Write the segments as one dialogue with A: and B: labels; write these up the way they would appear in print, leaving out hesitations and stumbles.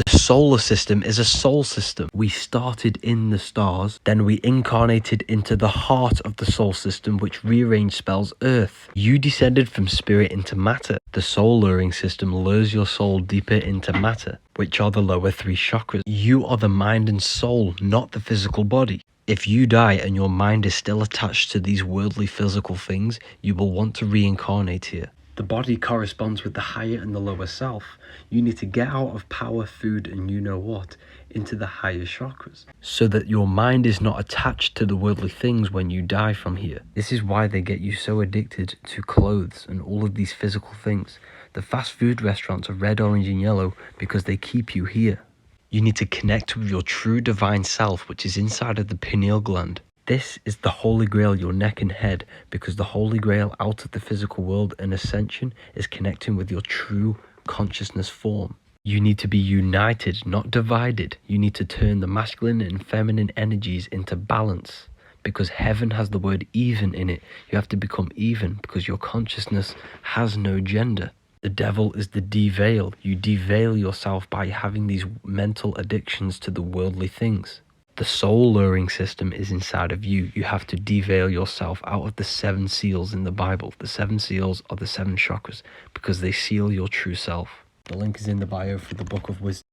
A: The solar system is a soul system. We started in the stars, then we incarnated into the heart of the soul system, which rearranged spells Earth. You descended from spirit into matter. The soul luring system lures your soul deeper into matter, which are the lower three chakras. You are the mind and soul, not the physical body. If you die and your mind is still attached to these worldly physical things, you will want to reincarnate here. The body corresponds with the higher and the lower self. You need to get out of power, food, and you know what, into the higher chakras, so that your mind is not attached to the worldly things when you die from here. This is why they get you so addicted to clothes and all of these physical things. The fast food restaurants are red, orange, and yellow because they keep you here. You need to connect with your true divine self, which is inside of the pineal gland. This is the holy grail, your neck and head, because the holy grail out of the physical world and ascension is connecting with your true consciousness form. You need to be united, not divided. You need to turn the masculine and feminine energies into balance, because heaven has the word even in it. You have to become even because your consciousness has no gender. The devil is the deveil. You deveil yourself by having these mental addictions to the worldly things. The soul luring system is inside of you. You have to deveil yourself out of the 7 seals in the Bible. The 7 seals are the 7 chakras because they seal your true self. The link is in the bio for the Book of Wisdom.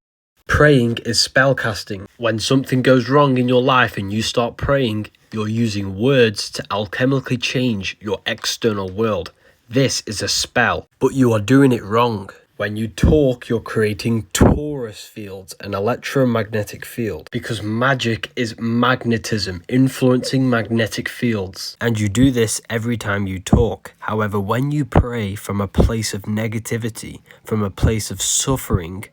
A: Praying is spellcasting. When something goes wrong in your life and you start praying, you're using words to alchemically change your external world. This is a spell, but you are doing it wrong. When you talk, you're creating torus fields, an electromagnetic field, because magic is magnetism, influencing magnetic fields. And you do this every time you talk. However, when you pray from a place of negativity, from a place of suffering,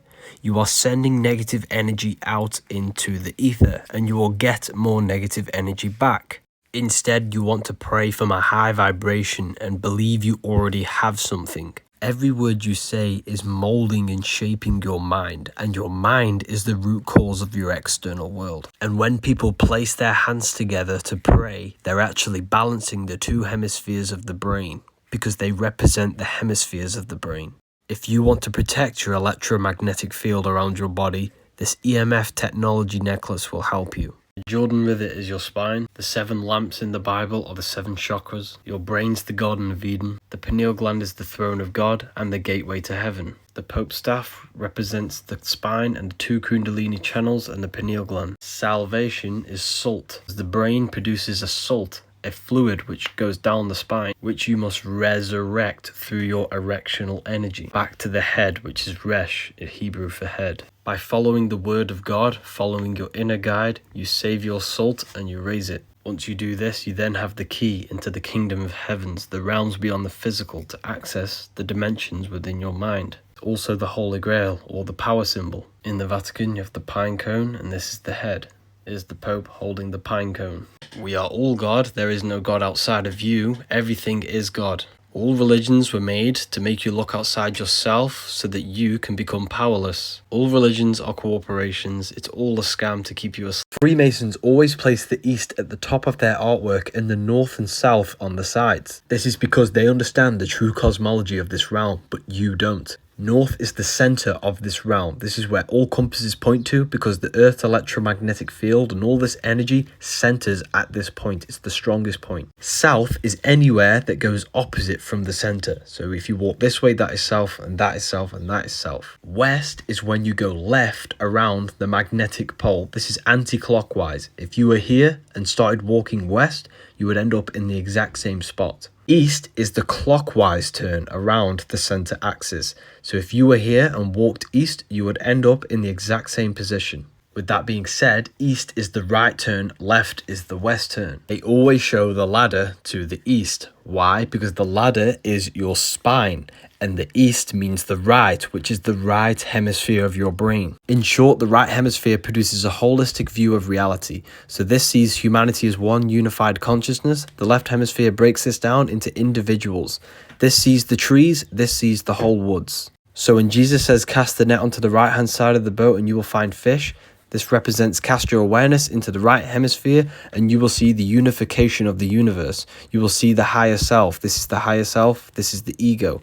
A: you are sending negative energy out into the ether, and you will get more negative energy back. Instead, you want to pray from a high vibration and believe you already have something. Every word you say is molding and shaping your mind, and your mind is the root cause of your external world. And when people place their hands together to pray, they're actually balancing the 2 hemispheres of the brain, because they represent the hemispheres of the brain. If you want to protect your electromagnetic field around your body, this EMF technology necklace will help you. The Jordan River is your spine. The 7 lamps in the Bible are the 7 chakras. Your brain's the Garden of Eden. The pineal gland is the throne of God and the gateway to heaven. The Pope's staff represents the spine and the 2 kundalini channels and the pineal gland. Salvation is salt. The brain produces a salt, a fluid which goes down the spine, which you must resurrect through your erectional energy back to the head, which is resh, in Hebrew for head. By following the word of God, following your inner guide, you save your salt and you raise it. Once you do this, you then have the key into the kingdom of heavens, the realms beyond the physical, to access the dimensions within your mind. Also the Holy Grail, or the power symbol. In the Vatican, you have the pine cone, and this is the head. It is the Pope holding the pine cone. We are all God. There is no God outside of you. Everything is God. All religions were made to make you look outside yourself so that you can become powerless. All religions are corporations. It's all a scam to keep you asleep. Freemasons always place the east at the top of their artwork and the north and south on the sides. This is because they understand the true cosmology of this realm, but you don't. North is the center of this realm. This is where all compasses point to, because the Earth's electromagnetic field and all this energy centers at this point. It's the strongest point. South is anywhere that goes opposite from the center. So if you walk this way, that is south, and that is south, and that is south. West is when you go left around the magnetic pole. This is anti-clockwise. If you were here and started walking west, you would end up in the exact same spot. East is the clockwise turn around the center axis. So if you were here and walked east, you would end up in the exact same position. With that being said, east is the right turn, left is the west turn. They always show the ladder to the east. Why? Because the ladder is your spine, and the east means the right, which is the right hemisphere of your brain. In short, the right hemisphere produces a holistic view of reality. So this sees humanity as one unified consciousness. The left hemisphere breaks this down into individuals. This sees the trees, this sees the whole woods. So when Jesus says, cast the net onto the right hand side of the boat and you will find fish, this represents cast your awareness into the right hemisphere and you will see the unification of the universe. You will see the higher self. This is the higher self. This is the ego.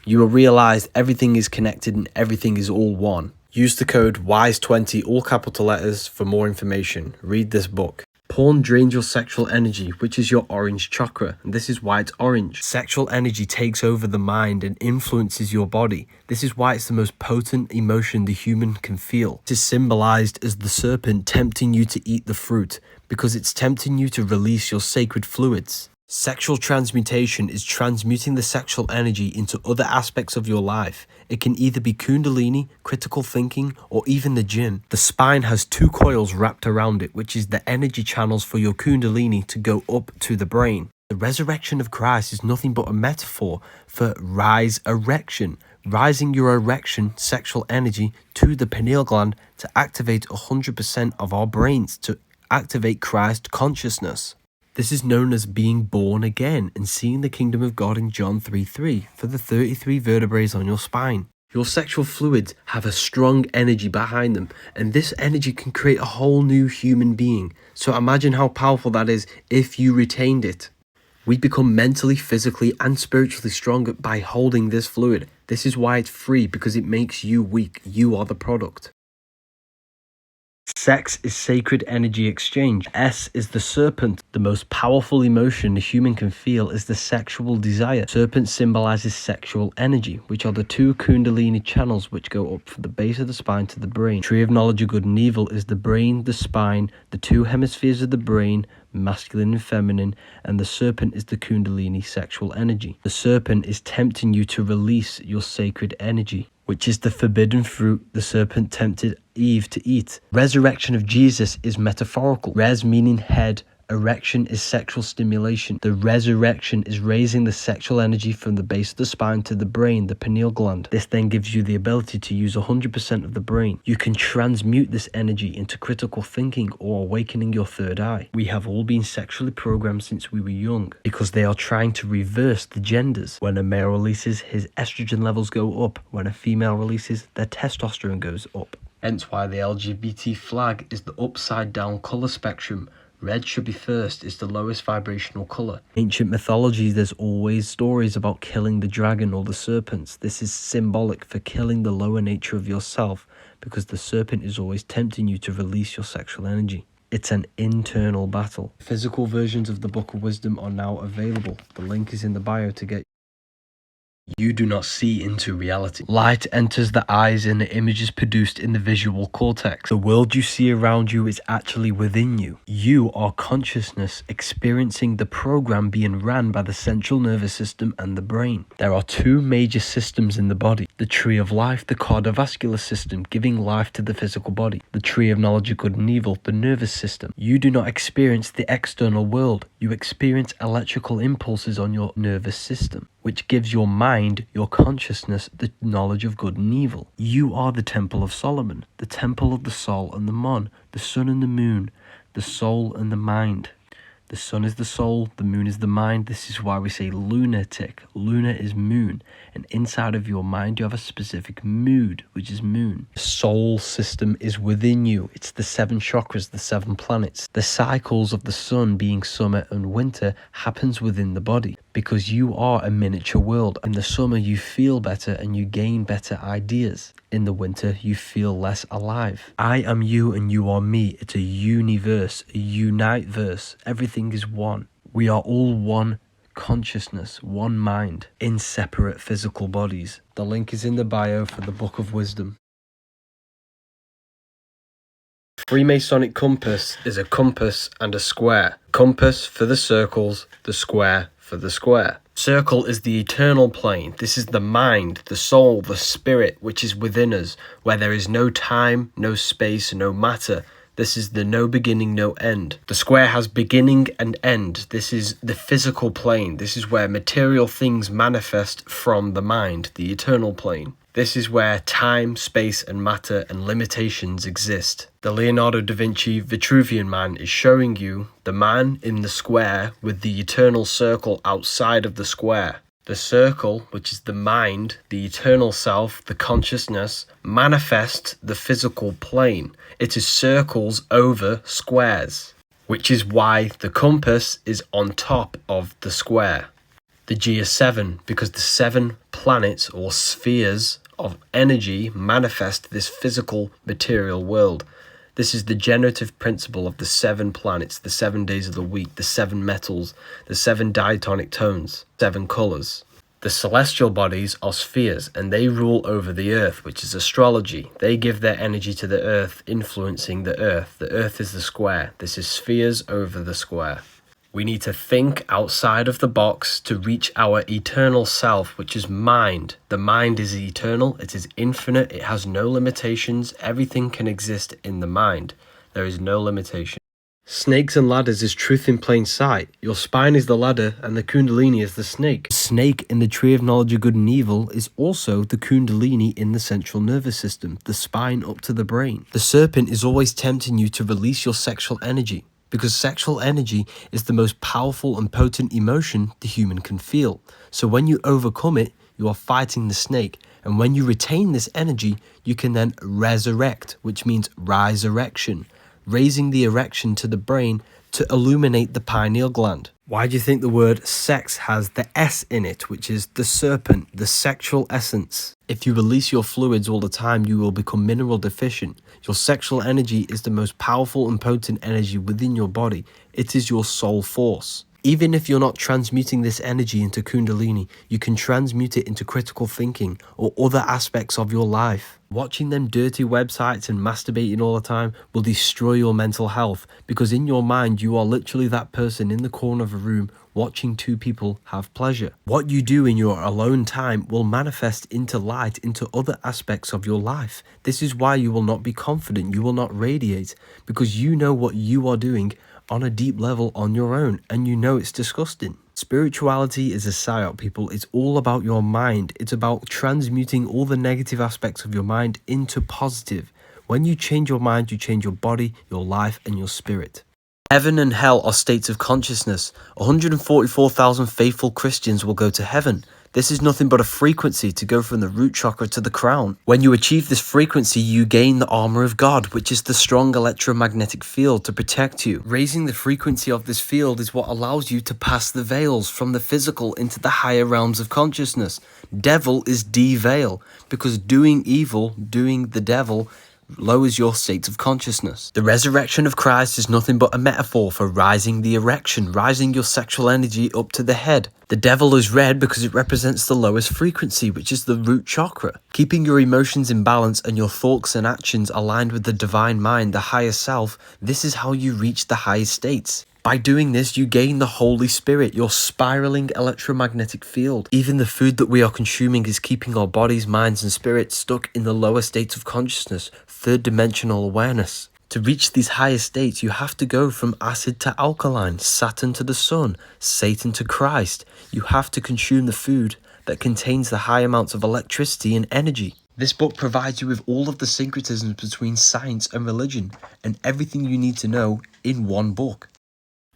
A: You will realize everything is connected and everything is all one. Use the code WISE20, all capital letters, for more information. Read this book. Porn drains your sexual energy, which is your orange chakra, and this is why it's orange. Sexual energy takes over the mind and influences your body. This is why it's the most potent emotion the human can feel. It is symbolized as the serpent tempting you to eat the fruit, because it's tempting you to release your sacred fluids. Sexual transmutation is transmuting the sexual energy into other aspects of your life. It can either be kundalini, critical thinking, or even the gym. The spine has 2 coils wrapped around it, which is the energy channels for your kundalini to go up to the brain. The resurrection of Christ is nothing but a metaphor for rise erection, rising your erection sexual energy to the pineal gland to activate 100% of our brains, to activate Christ consciousness. This is known as being born again and seeing the kingdom of God in John 3:3 for the 33 vertebrae on your spine. Your sexual fluids have a strong energy behind them, and this energy can create a whole new human being. So imagine how powerful that is if you retained it. We become mentally, physically, and spiritually stronger by holding this fluid. This is why it's free, because it makes you weak. You are the product. Sex is sacred energy exchange. S is the serpent. The most powerful emotion a human can feel is the sexual desire. Serpent symbolizes sexual energy, which are the 2 kundalini channels which go up from the base of the spine to the brain. Tree of knowledge of good and evil is the brain, the spine, the 2 hemispheres of the brain, masculine and feminine, and the serpent is the kundalini sexual energy. The serpent is tempting you to release your sacred energy, which is the forbidden fruit the serpent tempted Eve to eat. Resurrection of Jesus is metaphorical. Res meaning head, erection is sexual stimulation. The resurrection is raising the sexual energy from the base of the spine to the brain, the pineal gland. This then gives you the ability to use 100% of the brain. You can transmute this energy into critical thinking or awakening your third eye. We have all been sexually programmed since we were young because they are trying to reverse the genders. When a male releases, his estrogen levels go up. When a female releases, their testosterone goes up. Hence why the LGBT flag is the upside down colour spectrum. Red should be first, it's the lowest vibrational colour. Ancient mythology, there's always stories about killing the dragon or the serpents. This is symbolic for killing the lower nature of yourself, because the serpent is always tempting you to release your sexual energy. It's an internal battle. Physical versions of the Book of Wisdom are now available. The link is in the bio to get. You do not see into reality. Light enters the eyes and the image is produced in the visual cortex. The world you see around you is actually within you. You are consciousness experiencing the program being ran by the central nervous system and the brain. There are 2 major systems in the body. The tree of life, the cardiovascular system, giving life to the physical body. The tree of knowledge of good and evil, the nervous system. You do not experience the external world. You experience electrical impulses on your nervous system, which gives your mind, your consciousness, the knowledge of good and evil. You are the Temple of Solomon, the temple of the soul and the mon, the sun and the moon, the soul and the mind. The sun is the soul, the moon is the mind. This is why we say lunatic. Luna is moon. And inside of your mind, you have a specific mood, which is moon. The soul system is within you. It's the 7 chakras, the 7 planets. The cycles of the sun being summer and winter happens within the body, because you are a miniature world. In the summer, you feel better and you gain better ideas. In the winter, you feel less alive. I am you and you are me. It's a universe, a unite verse. Everything is one. We are all one consciousness, one mind, in separate physical bodies. The link is in the bio for the Book of Wisdom. Freemasonic compass is a compass and a square. Compass for the circles, the square for the square. Circle is the eternal plane. This is the mind, the soul, the spirit, which is within us, where there is no time, no space, no matter. This is the no beginning, no end. The square has beginning and end. This is the physical plane. This is where material things manifest from the mind, the eternal plane. This is where time, space, and matter and limitations exist. The Leonardo da Vinci Vitruvian Man is showing you the man in the square with the eternal circle outside of the square. The circle, which is the mind, the eternal self, the consciousness, manifests the physical plane. It is circles over squares, which is why the compass is on top of the square. The G is 7 because the 7 planets or spheres of energy manifest this physical material world. This is the generative principle of the 7 planets, the 7 days of the week, the 7 metals, the 7 diatonic tones, 7 colors. The celestial bodies are spheres, and they rule over the earth, which is astrology. They give their energy to the earth, influencing the earth. The earth is the square. This is spheres over the square. We need to think outside of the box to reach our eternal self, which is mind. The mind is eternal, it is infinite, it has no limitations. Everything can exist in the mind. There is no limitation. Snakes and ladders is truth in plain sight. Your spine is the ladder and the kundalini is the snake. The snake in the tree of knowledge of good and evil is also the kundalini in the central nervous system, the spine up to the brain. The serpent is always tempting you to release your sexual energy, because sexual energy is the most powerful and potent emotion the human can feel. So when you overcome it, you are fighting the snake. And when you retain this energy, you can then resurrect, which means rise-erection, raising the erection to the brain to illuminate the pineal gland. Why do you think the word sex has the S in it, which is the serpent, the sexual essence? If you release your fluids all the time, you will become mineral deficient. Your sexual energy is the most powerful and potent energy within your body. It is your soul force. Even if you're not transmuting this energy into kundalini, you can transmute it into critical thinking or other aspects of your life. Watching them dirty websites and masturbating all the time will destroy your mental health, because in your mind you are literally that person in the corner of a room watching 2 people have pleasure. What you do in your alone time will manifest into light into other aspects of your life. This is why you will not be confident, you will not radiate, because you know what you are doing on a deep level on your own, and you know it's disgusting. Spirituality is a psyop, people. It's all about your mind. It's about transmuting all the negative aspects of your mind into positive. When you change your mind, you change your body, your life, and your spirit. Heaven and hell are states of consciousness. 144,000 faithful Christians will go to heaven. This is nothing but a frequency to go from the root chakra to the crown. When you achieve this frequency, you gain the armor of God, which is the strong electromagnetic field to protect you. Raising the frequency of this field is what allows you to pass the veils from the physical into the higher realms of consciousness. Devil is de-veil, because doing evil, doing the devil, lowers your states of consciousness. The resurrection of Christ is nothing but a metaphor for rising the erection, rising your sexual energy up to the head. The devil is red because it represents the lowest frequency, which is the root chakra. Keeping your emotions in balance and your thoughts and actions aligned with the divine mind, the higher self, this is how you reach the highest states. By doing this, you gain the Holy Spirit, your spiraling electromagnetic field. Even the food that we are consuming is keeping our bodies, minds, and spirits stuck in the lower states of consciousness, third dimensional awareness. To reach these higher states, you have to go from acid to alkaline, Saturn to the sun, Satan to Christ. You have to consume the food that contains the high amounts of electricity and energy. This book provides you with all of the syncretisms between science and religion, and everything you need to know in one book.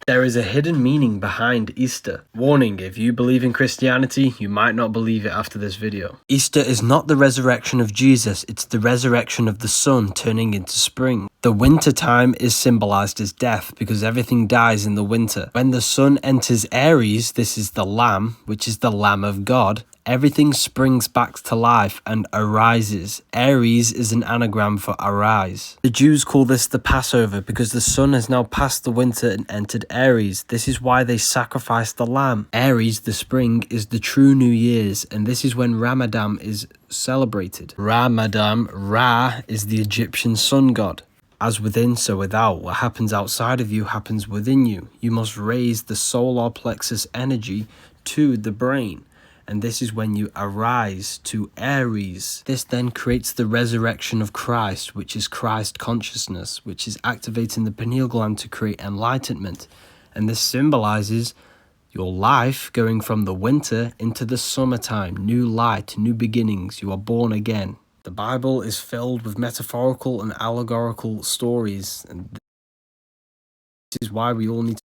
A: There is a hidden meaning behind Easter. Warning, if you believe in Christianity, you might not believe it after this video. Easter is not the resurrection of Jesus, it's the resurrection of the sun turning into spring. The winter time is symbolized as death because everything dies in the winter. When the sun enters Aries, this is the lamb, which is the Lamb of God. Everything springs back to life and arises. Aries is an anagram for arise. The Jews call this the Passover because the sun has now passed the winter and entered Aries. This is why they sacrifice the lamb. Aries, the spring, is the true New Year's, and this is when Ramadan is celebrated. Ramadan, Ra, is the Egyptian sun god. As within, so without. What happens outside of you happens within you. You must raise the solar plexus energy to the brain. And this is when you arise to Aries. This then creates the resurrection of Christ, which is Christ consciousness, which is activating the pineal gland to create enlightenment. And this symbolizes your life going from the winter into the summertime, new light, new beginnings. You are born again. The Bible is filled with metaphorical and allegorical stories, and this is why we all need to.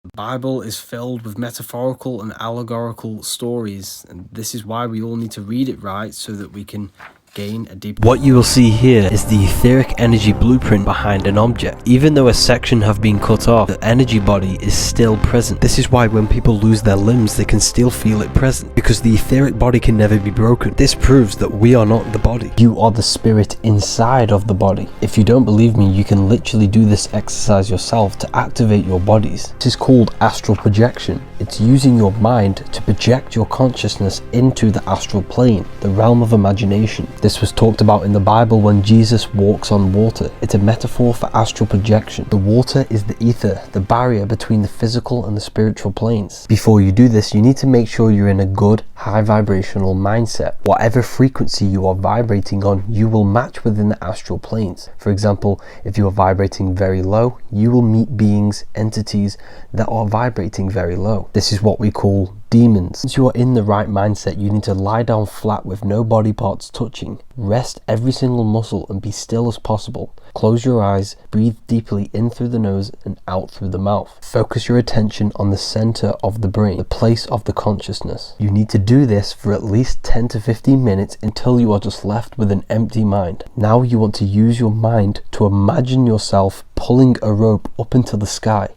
A: The Bible is filled with metaphorical and allegorical stories, and this is why we all need to read it right so that we can gain a deep. What you will see here is the etheric energy blueprint behind an object. Even though a section have been cut off, the energy body is still present. This is why when people lose their limbs, they can still feel it present, because the etheric body can never be broken. This proves that we are not the body. You are the spirit inside of the body. If you don't believe me, you can literally do this exercise yourself to activate your bodies. This is called astral projection. It's using your mind to project your consciousness into the astral plane, the realm of imagination. This was talked about in the Bible when Jesus walks on water. It's a metaphor for astral projection. The water is the ether, the barrier between the physical and the spiritual planes. Before you do this, you need to make sure you're in a good, high vibrational mindset. Whatever frequency you are vibrating on, you will match within the astral planes. For example, if you are vibrating very low, you will meet beings, entities that are vibrating very low. This is what we call demons. Once you are in the right mindset, you need to lie down flat with no body parts touching. Rest every single muscle and be still as possible. Close your eyes, breathe deeply in through the nose and out through the mouth. Focus your attention on the center of the brain, the place of the consciousness. You need to do this for at least 10 to 15 minutes until you are just left with an empty mind. Now you want to use your mind to imagine yourself pulling a rope up into the sky.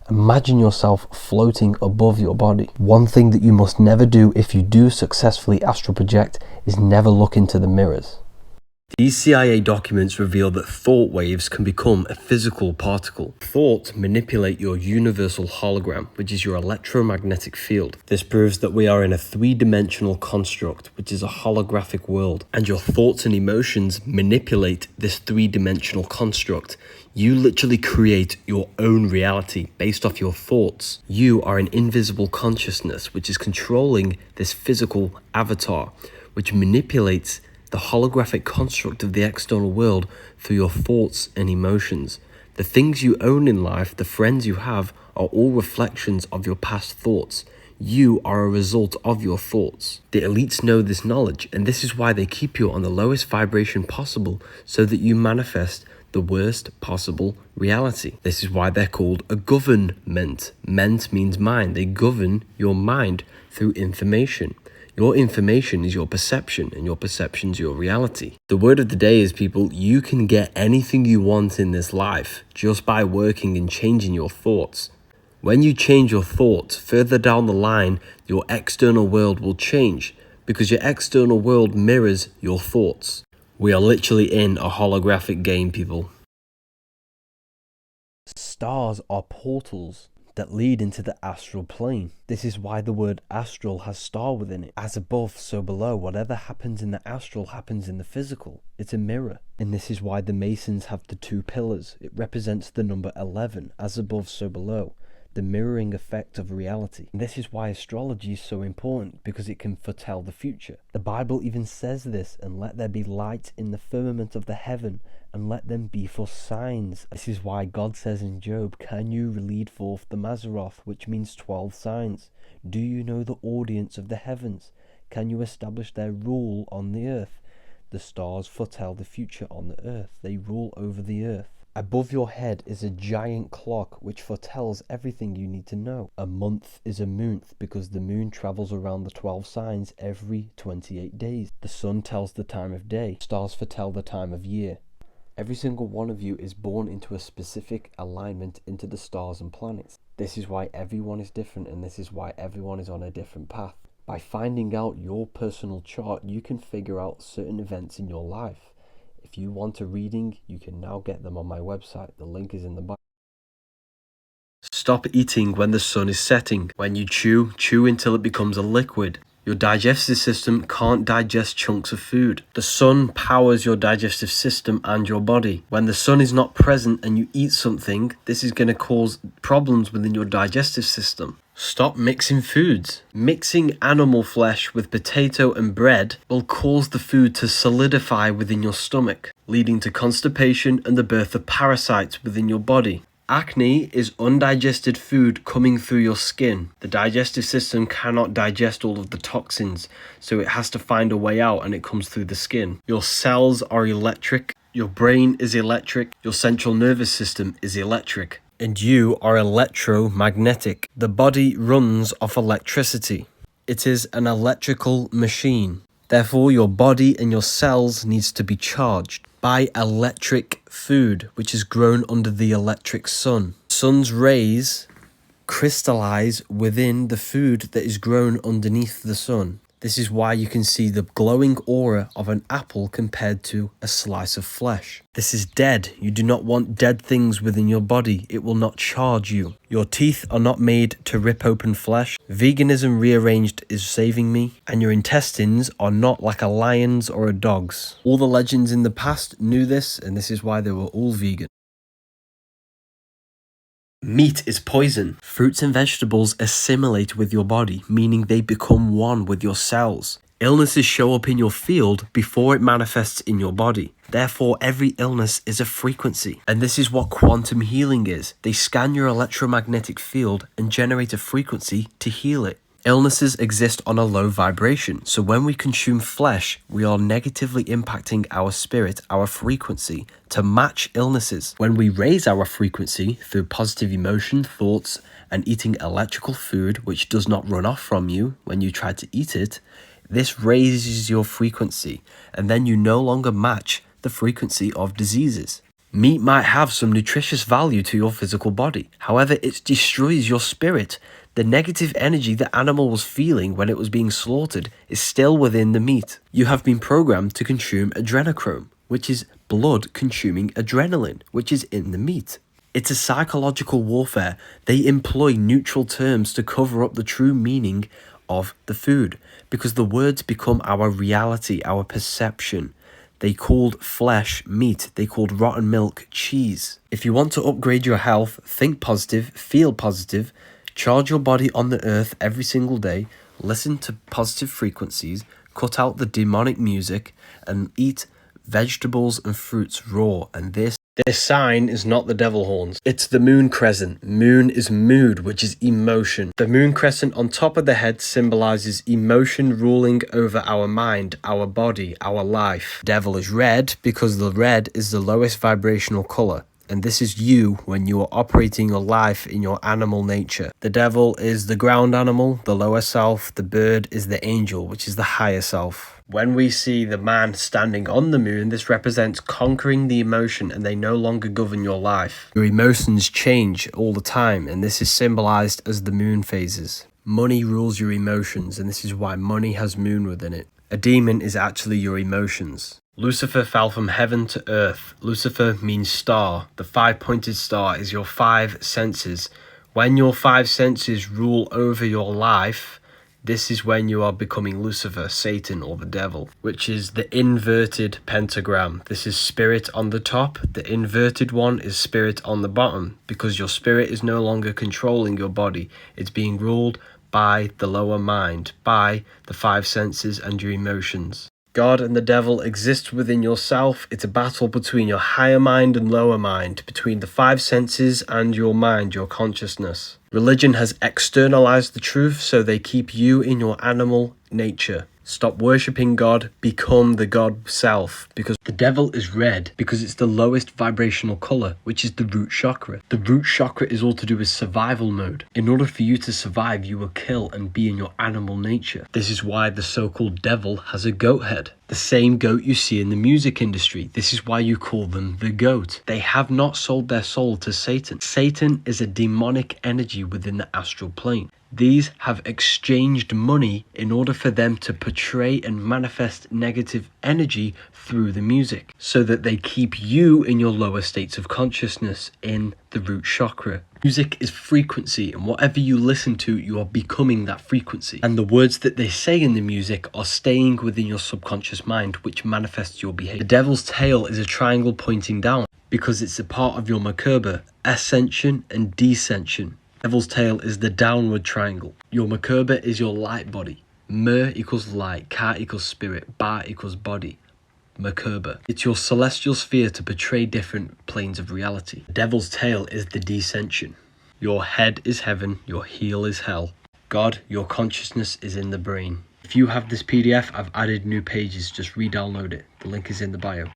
A: Imagine yourself floating above your body. One thing that you must never do if you do successfully astral project is never look into the mirrors. These CIA documents reveal that thought waves can become a physical particle. Thoughts manipulate your universal hologram, which is your electromagnetic field. This proves that we are in a three-dimensional construct, which is a holographic world, and your thoughts and emotions manipulate this three-dimensional construct. You literally create your own reality based off your thoughts. You are an invisible consciousness, which is controlling this physical avatar, which manipulates the holographic construct of the external world through your thoughts and emotions. The things you own in life, the friends you have, are all reflections of your past thoughts. You are a result of your thoughts. The elites know this knowledge, and this is why they keep you on the lowest vibration possible, so that you manifest the worst possible reality. This is why they're called a government. Ment means mind. They govern your mind through information. Your information is your perception, and your perception is your reality. The word of the day is, people, you can get anything you want in this life just by working and changing your thoughts. When you change your thoughts, further down the line, your external world will change, because your external world mirrors your thoughts. We are literally in a holographic game, people. Stars are portals that lead into the astral plane. This is why the word astral has star within it. As above, so below. Whatever happens in the astral happens in the physical. It's a mirror. And this is why the Masons have the two pillars. It represents the number 11. As above, so below. The mirroring effect of reality. And this is why astrology is so important, because it can foretell the future. The Bible even says this, and let there be light in the firmament of the heaven, and let them be for signs. This is why God says in Job, can you lead forth the Mazzaroth, which means 12 signs? Do you know the audience of the heavens? Can you establish their rule on the earth? The stars foretell the future on the earth. They rule over the earth. Above your head is a giant clock which foretells everything you need to know. A month is a moonth because the moon travels around the 12 signs every 28 days. The sun tells the time of day. Stars foretell the time of year. Every single one of you is born into a specific alignment into the stars and planets. This is why everyone is different, and this is why everyone is on a different path. By finding out your personal chart, you can figure out certain events in your life. If you want a reading, you can now get them on my website. The link is in the bio. Stop eating when the sun is setting. When you chew until it becomes a liquid. Your digestive system can't digest chunks of food. The sun powers your digestive system and your body. When the sun is not present and you eat something, this is going to cause problems within your digestive system. Stop mixing foods. Mixing animal flesh with potato and bread will cause the food to solidify within your stomach, leading to constipation and the birth of parasites within your body. Acne is undigested food coming through your skin. The digestive system cannot digest all of the toxins, so it has to find a way out, and it comes through the skin. Your cells are electric. Your brain is electric. Your central nervous system is electric. And you are electromagnetic. The body runs off electricity. It is an electrical machine. Therefore, your body and your cells needs to be charged by electric food, which is grown under the electric sun. Sun's rays crystallize within the food that is grown underneath the sun. This is why you can see the glowing aura of an apple compared to a slice of flesh. This is dead. You do not want dead things within your body. It will not charge you. Your teeth are not made to rip open flesh. Veganism rearranged is saving me. And your intestines are not like a lion's or a dog's. All the legends in the past knew this, and this is why they were all vegan. Meat is poison. Fruits and vegetables assimilate with your body, meaning they become one with your cells. Illnesses show up in your field before it manifests in your body. Therefore, every illness is a frequency. And this is what quantum healing is. They scan your electromagnetic field and generate a frequency to heal it. Illnesses exist on a low vibration, so when we consume flesh, we are negatively impacting our spirit, our frequency, to match illnesses. When we raise our frequency through positive emotion, thoughts, and eating electrical food, which does not run off from you when you try to eat it, this raises your frequency, and then you no longer match the frequency of diseases. Meat might have some nutritious value to your physical body, however, it destroys your spirit. The negative energy the animal was feeling when it was being slaughtered is still within the meat. You have been programmed to consume adrenochrome, which is blood-consuming adrenaline, which is in the meat. It's a psychological warfare. They employ neutral terms to cover up the true meaning of the food, because the words become our reality, our perception. They called flesh meat. They called rotten milk cheese. If you want to upgrade your health, think positive, feel positive, charge your body on the earth every single day, listen to positive frequencies, cut out the demonic music, and eat vegetables and fruits raw. And this sign is not the devil horns. It's the moon crescent. Moon is mood, which is emotion. The moon crescent on top of the head symbolizes emotion ruling over our mind, our body, our life. Devil is red because the red is the lowest vibrational color. And this is you when you are operating your life in your animal nature. The devil is the ground animal, the lower self. The bird is the angel, which is the higher self. When we see the man standing on the moon, this represents conquering the emotion, and they no longer govern your life. Your emotions change all the time, and this is symbolized as the moon phases. Money rules your emotions, and this is why money has moon within it. A demon is actually your emotions. Lucifer fell from heaven to earth. Lucifer means star. The 5-pointed star is your 5 senses. When your 5 senses rule over your life, this is when you are becoming Lucifer, Satan, or the devil, which is the inverted pentagram. This is spirit on the top. The inverted one is spirit on the bottom, because your spirit is no longer controlling your body. It's being ruled by the lower mind, by the 5 senses and your emotions. God and the devil exist within yourself. It's a battle between your higher mind and lower mind, between the 5 senses and your mind, your consciousness. Religion has externalized the truth, so they keep you in your animal nature. Stop worshipping God, become the God self, because the devil is red because it's the lowest vibrational color, which is the root chakra. The root chakra is all to do with survival mode. In order for you to survive, you will kill and be in your animal nature. This is why the so-called devil has a goat head. The same goat you see in the music industry. This is why you call them the goat. They have not sold their soul to Satan. Satan is a demonic energy within the astral plane. These have exchanged money in order for them to portray and manifest negative energy through the music, so that they keep you in your lower states of consciousness in the root chakra. Music is frequency, and whatever you listen to, you are becoming that frequency. And the words that they say in the music are staying within your subconscious mind, which manifests your behavior. The devil's tail is a triangle pointing down because it's a part of your Merkaba, ascension and descension. Devil's tail is the downward triangle. Your Merkaba is your light body. Mer equals light, Ka equals spirit, Ba equals body. Merkaba. It's your celestial sphere to portray different planes of reality. The devil's tail is the descension. Your head is heaven, your heel is hell. God, your consciousness is in the brain. If you have this PDF, I've added new pages. Just re-download it. The link is in the bio.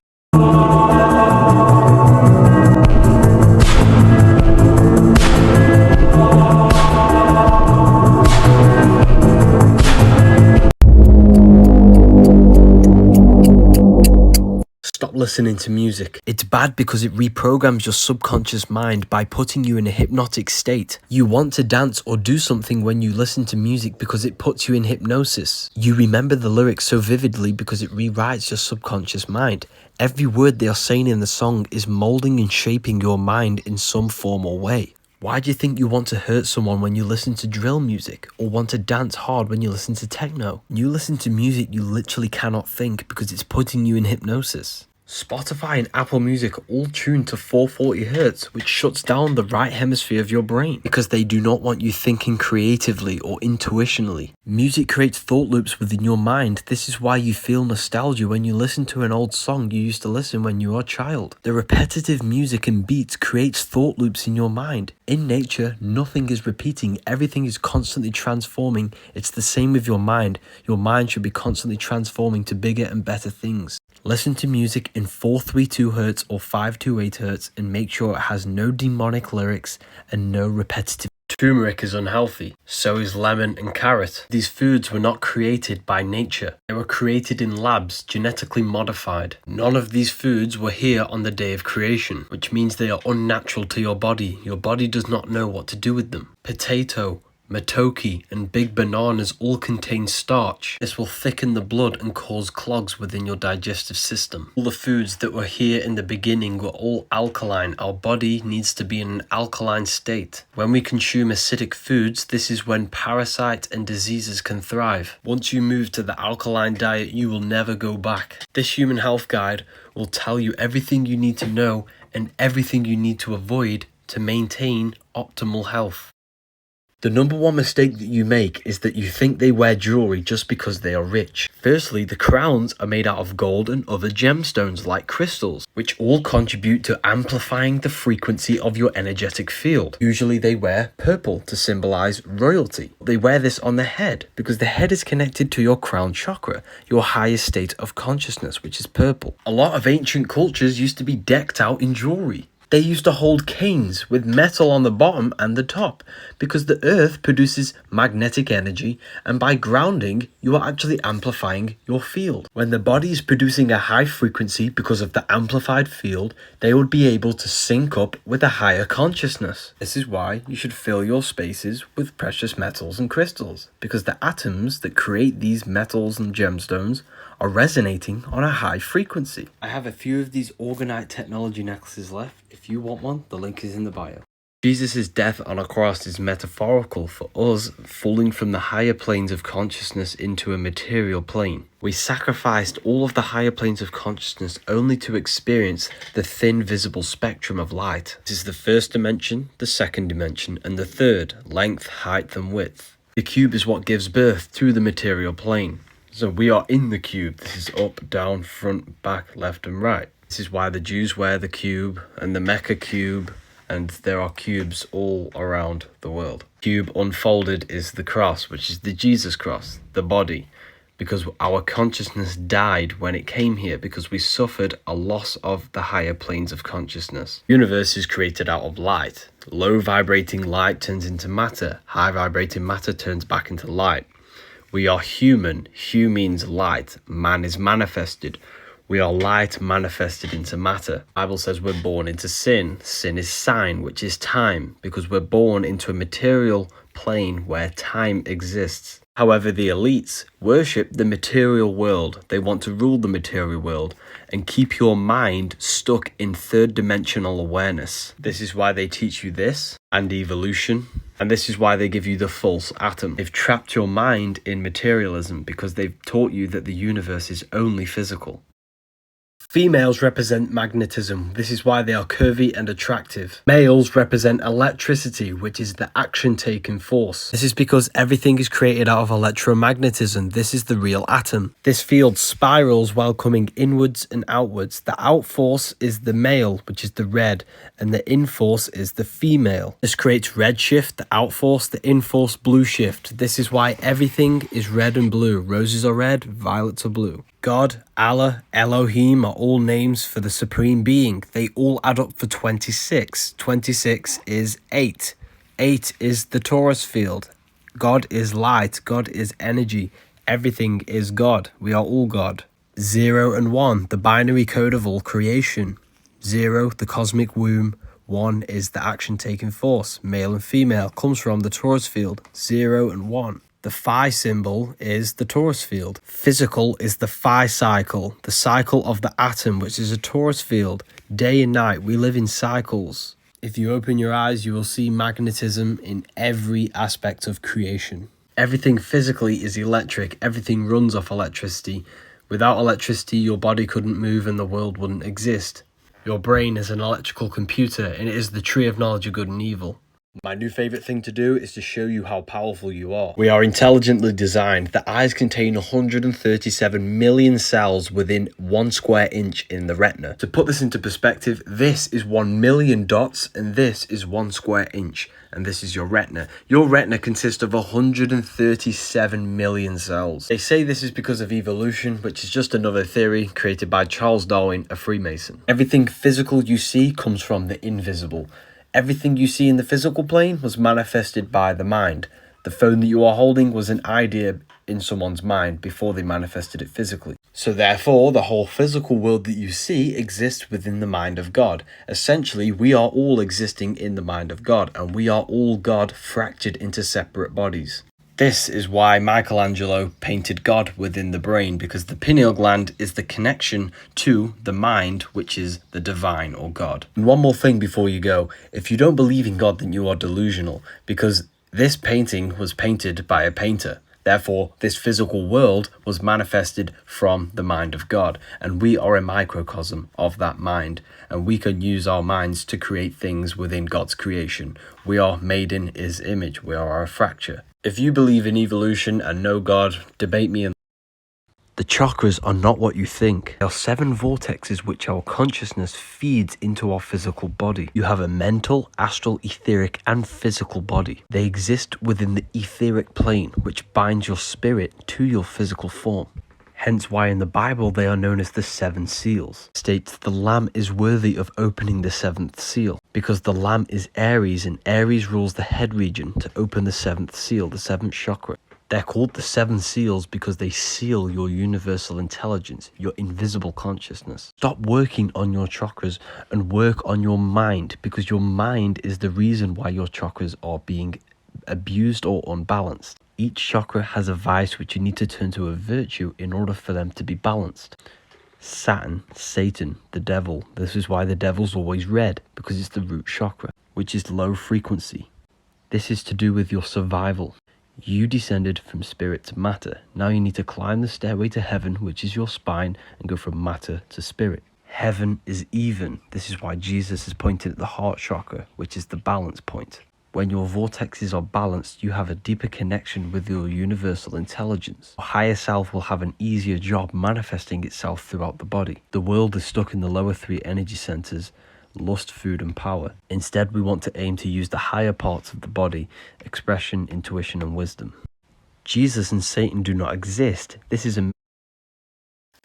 A: listening to music. It's bad because it reprograms your subconscious mind by putting you in a hypnotic state. You want to dance or do something when you listen to music because it puts you in hypnosis. You remember the lyrics so vividly because it rewrites your subconscious mind. Every word they are saying in the song is molding and shaping your mind in some form or way. Why do you think you want to hurt someone when you listen to drill music, or want to dance hard when you listen to techno? When you listen to music, you literally cannot think because it's putting you in hypnosis. Spotify and Apple Music are all tuned to 440 Hz, which shuts down the right hemisphere of your brain because they do not want you thinking creatively or intuitionally. Music creates thought loops within your mind. This is why you feel nostalgia when you listen to an old song you used to listen when you were a child. The repetitive music and beats creates thought loops in your mind. In nature, nothing is repeating. Everything is constantly transforming. It's the same with your mind. Your mind should be constantly transforming to bigger and better things. Listen to music in 432 Hz or 528 Hz and make sure it has no demonic lyrics and no repetitive. Turmeric is unhealthy, so is lemon and carrot. These foods were not created by nature. They were created in labs, genetically modified. None of these foods were here on the day of creation, which means they are unnatural to your body. Your body does not know what to do with them. Potato, Matoki and big bananas all contain starch. This will thicken the blood and cause clogs within your digestive system. All the foods that were here in the beginning were all alkaline. Our body needs to be in an alkaline state. When we consume acidic foods, this is when parasites and diseases can thrive. Once you move to the alkaline diet, you will never go back. This human health guide will tell you everything you need to know and everything you need to avoid to maintain optimal health. The number one mistake that you make is that you think they wear jewelry just because they are rich. Firstly, the crowns are made out of gold and other gemstones like crystals, which all contribute to amplifying the frequency of your energetic field. Usually they wear purple to symbolize royalty. They wear this on the head because the head is connected to your crown chakra, your highest state of consciousness, which is purple. A lot of ancient cultures used to be decked out in jewelry. They used to hold canes with metal on the bottom and the top because the earth produces magnetic energy, and by grounding, you are actually amplifying your field. When the body is producing a high frequency because of the amplified field, they would be able to sync up with a higher consciousness. This is why you should fill your spaces with precious metals and crystals, because the atoms that create these metals and gemstones are resonating on a high frequency. I have a few of these orgonite technology necklaces left. If you want one, the link is in the bio. Jesus' death on a cross is metaphorical for us falling from the higher planes of consciousness into a material plane. We sacrificed all of the higher planes of consciousness only to experience the thin visible spectrum of light. This is the first dimension, the second dimension, and the third, length, height, and width. The cube is what gives birth to the material plane. So we are in the cube. This is up, down, front, back, left, and right. This is why the Jews wear the cube and the Mecca cube, and there are cubes all around the world. Cube unfolded is the cross, which is the Jesus cross, the body, because our consciousness died when it came here because we suffered a loss of the higher planes of consciousness. The universe is created out of light. Low vibrating light turns into matter. High vibrating matter turns back into light. We are human. Hu means light. Man is manifested. We are light manifested into matter. The Bible says we're born into sin. Sin is sign, which is time, because we're born into a material plane where time exists. However, the elites worship the material world. They want to rule the material world and keep your mind stuck in third dimensional awareness. This is why they teach you this and evolution. And this is why they give you the false atom. They've trapped your mind in materialism because they've taught you that the universe is only physical. Females represent magnetism. This is why they are curvy and attractive. Males represent electricity, which is the action-taking force. This is because everything is created out of electromagnetism. This is the real atom. This field spirals while coming inwards and outwards. The out force is the male, which is the red, and the in force is the female. This creates red shift, the out force, the in force, blue shift. This is why everything is red and blue. Roses are red, violets are blue. God, Allah, Elohim are all names for the Supreme Being. They all add up for 26. 26 is 8. 8 is the Taurus field. God is light. God is energy. Everything is God. We are all God. 0 and 1, the binary code of all creation. 0, the cosmic womb. 1 is the action taking force. Male and female comes from the Taurus field. 0 and 1. The phi symbol is the Taurus field. Physical is the phi cycle, the cycle of the atom, which is a Taurus field. Day and night, we live in cycles. If you open your eyes, you will see magnetism in every aspect of creation. Everything physically is electric. Everything runs off electricity. Without electricity, your body couldn't move and the world wouldn't exist. Your brain is an electrical computer, and it is the tree of knowledge of good and evil. My new favourite thing to do is to show you how powerful you are. We are intelligently designed. The eyes contain 137 million cells within 1 square inch in the retina. To put this into perspective, this is 1 million dots and this is 1 square inch. And this is your retina. Your retina consists of 137 million cells. They say this is because of evolution, which is just another theory created by Charles Darwin, a Freemason. Everything physical you see comes from the invisible. Everything you see in the physical plane was manifested by the mind. The phone that you are holding was an idea in someone's mind before they manifested it physically. So therefore, the whole physical world that you see exists within the mind of God. Essentially, we are all existing in the mind of God, and we are all God fractured into separate bodies. This is why Michelangelo painted God within the brain, because the pineal gland is the connection to the mind, which is the divine or God. And one more thing before you go. If you don't believe in God, then you are delusional, because this painting was painted by a painter. Therefore, this physical world was manifested from the mind of God, and we are a microcosm of that mind, and we can use our minds to create things within God's creation. We are made in His image. We are a fracture. If you believe in evolution and know God, debate me. The chakras are not what you think. They are 7 vortexes which our consciousness feeds into our physical body. You have a mental, astral, etheric, and physical body. They exist within the etheric plane, which binds your spirit to your physical form. Hence why in the Bible they are known as the 7 seals. It states the Lamb is worthy of opening the 7th seal, because the Lamb is Aries, and Aries rules the head region to open the 7th seal, the 7th chakra. They're called the 7 seals because they seal your universal intelligence, your invisible consciousness. Stop working on your chakras and work on your mind, because your mind is the reason why your chakras are being abused or unbalanced. Each chakra has a vice which you need to turn to a virtue in order for them to be balanced. Saturn, Satan, the devil. This is why the devil's always red, because it's the root chakra, which is low frequency. This is to do with your survival. You descended from spirit to matter. Now you need to climb the stairway to heaven, which is your spine, and go from matter to spirit. Heaven is even. This is why Jesus is pointed at the heart chakra, which is the balance point. When your vortexes are balanced, you have a deeper connection with your universal intelligence. Your higher self will have an easier job manifesting itself throughout the body. The world is stuck in the lower 3 energy centers: lust, food, and power. Instead, we want to aim to use the higher parts of the body: expression, intuition, and wisdom. Jesus and Satan do not exist. This is a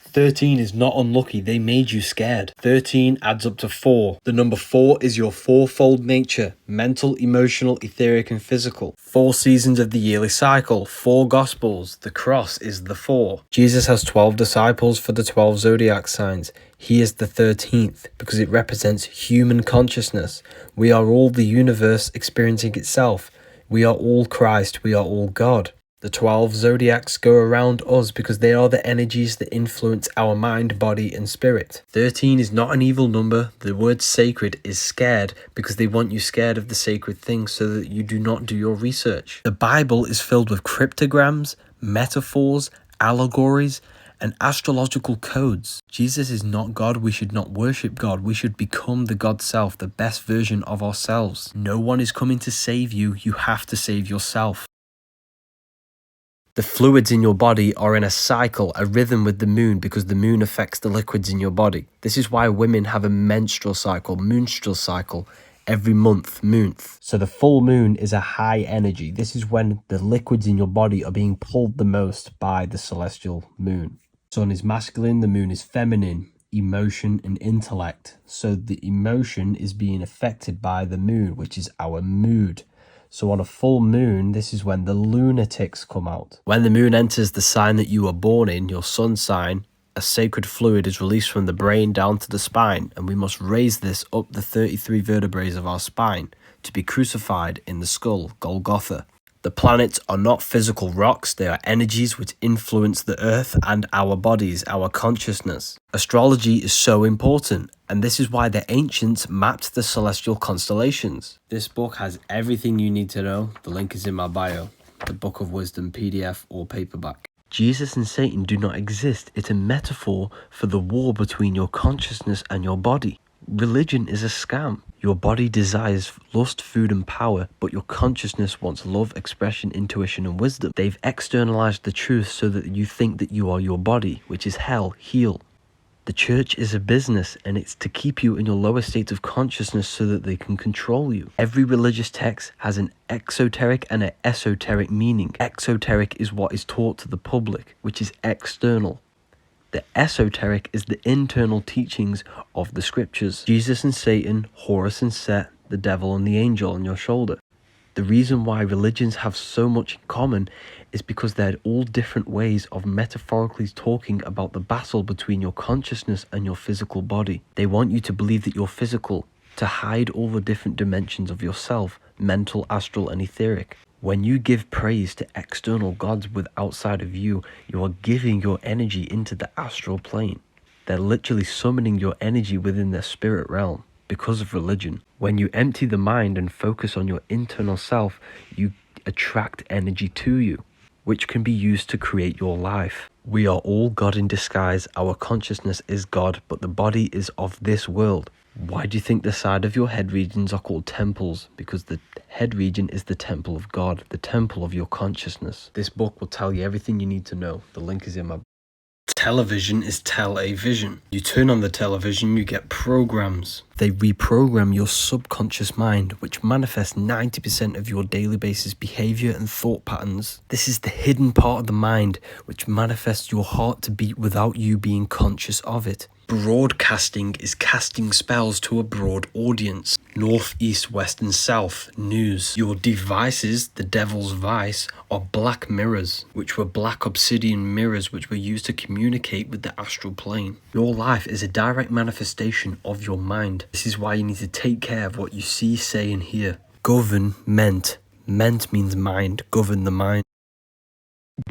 A: 13 is not unlucky. They made you scared. 13 adds up to 4. The number 4 is your fourfold nature: mental, emotional, etheric, and physical. 4 seasons of the yearly cycle. 4 gospels. The cross is the 4. Jesus has 12 disciples for the 12 zodiac signs. He is the 13th because it represents human consciousness. We are all the universe experiencing itself. We are all Christ. We are all God. The 12 zodiacs go around us because they are the energies that influence our mind, body, and spirit. 13 is not an evil number. The word sacred is scared because they want you scared of the sacred things so that you do not do your research. The Bible is filled with cryptograms, metaphors, allegories, and astrological codes. Jesus is not God. We should not worship God. We should become the God self, the best version of ourselves. No one is coming to save you. You have to save yourself. The fluids in your body are in a cycle, a rhythm with the moon, because the moon affects the liquids in your body. This is why women have a menstrual cycle, every month. So the full moon is a high energy. This is when the liquids in your body are being pulled the most by the celestial moon. Sun is masculine, the moon is feminine, emotion and intellect. So the emotion is being affected by the moon, which is our mood. So on a full moon, this is when the lunatics come out. When the moon enters the sign that you were born in, your sun sign, A sacred fluid is released from the brain down to the spine, and we must raise this up the 33 vertebrae of our spine to be crucified in the skull, Golgotha. The planets are not physical rocks, they are energies which influence the earth and our bodies, our consciousness. Astrology is so important, and this is why the ancients mapped the celestial constellations. This book has everything you need to know. The link is in my bio. The Book of Wisdom PDF or paperback. Jesus and Satan do not exist. It's a metaphor for the war between your consciousness and your body. Religion is a scam. Your body desires lust, food and power, but your consciousness wants love, expression, intuition and wisdom. They've externalized the truth so that you think that you are your body, which is hell, heel. The church is a business, and it's to keep you in your lower state of consciousness so that they can control you. Every religious text has an exoteric and an esoteric meaning. Exoteric is what is taught to the public, which is external. The esoteric is the internal teachings of the scriptures. Jesus and Satan, Horus and Set, the devil and the angel on your shoulder. The reason why religions have so much in common is because they're all different ways of metaphorically talking about the battle between your consciousness and your physical body. They want you to believe that you're physical, to hide all the different dimensions of yourself, mental, astral and etheric. When you give praise to external gods with outside of you, you are giving your energy into the astral plane. They're literally summoning your energy within their spirit realm because of religion. When you empty the mind and focus on your internal self, you attract energy to you, which can be used to create your life. We are all God in disguise. Our consciousness is God, but the body is of this world. Why do you think the side of your head regions are called temples? Because the head region is the temple of God, the temple of your consciousness. This book will tell you everything you need to know. The link is in my... Television is tele-vision. You turn on the television, you get programs. They reprogram your subconscious mind, which manifests 90% of your daily basis behavior and thought patterns. This is the hidden part of the mind, which manifests your heart to beat without you being conscious of it. Broadcasting is casting spells to a broad audience. North, east, west and south. News. Your devices, the devil's vice, are black mirrors, which were black obsidian mirrors which were used to communicate with the astral plane. Your life is a direct manifestation of your mind. This is why you need to take care of what you see, say and hear. Government. Ment means mind. Govern the mind.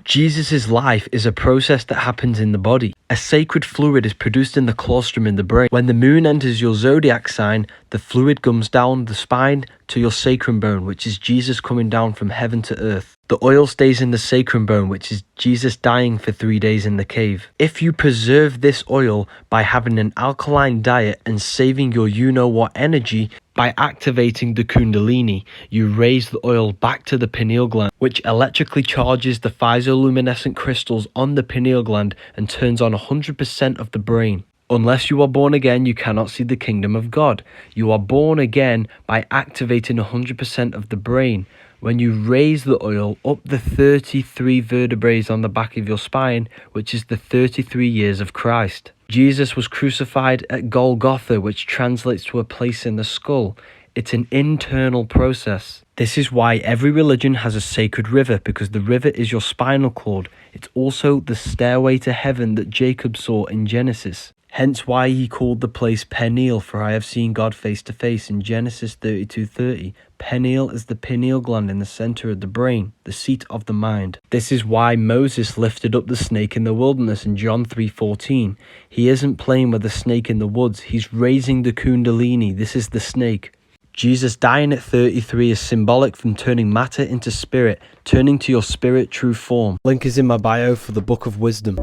A: Jesus' life is a process that happens in the body. A sacred fluid is produced in the claustrum in the brain. When the moon enters your zodiac sign, the fluid comes down the spine to your sacrum bone, which is Jesus coming down from heaven to earth. The oil stays in the sacrum bone, which is Jesus dying for 3 days in the cave. If you preserve this oil by having an alkaline diet and saving your you-know-what energy, by activating the kundalini, you raise the oil back to the pineal gland, which electrically charges the phytoluminescent crystals on the pineal gland and turns on 100% of the brain. Unless you are born again, you cannot see the kingdom of God. You are born again by activating 100% of the brain. When you raise the oil up the 33 vertebrae on the back of your spine, which is the 33 years of Christ. Jesus was crucified at Golgotha, which translates to a place in the skull. It's an internal process. This is why every religion has a sacred river, because the river is your spinal cord. It's also the stairway to heaven that Jacob saw in Genesis. Hence why he called the place Peniel, for I have seen God face to face in Genesis 32:30. Peniel is the pineal gland in the center of the brain, the seat of the mind. This is why Moses lifted up the snake in the wilderness in John 3:14. He isn't playing with the snake in the woods, he's raising the kundalini. This is the snake. Jesus dying at 33 is symbolic from turning matter into spirit, turning to your spirit true form. Link is in my bio for the Book of Wisdom.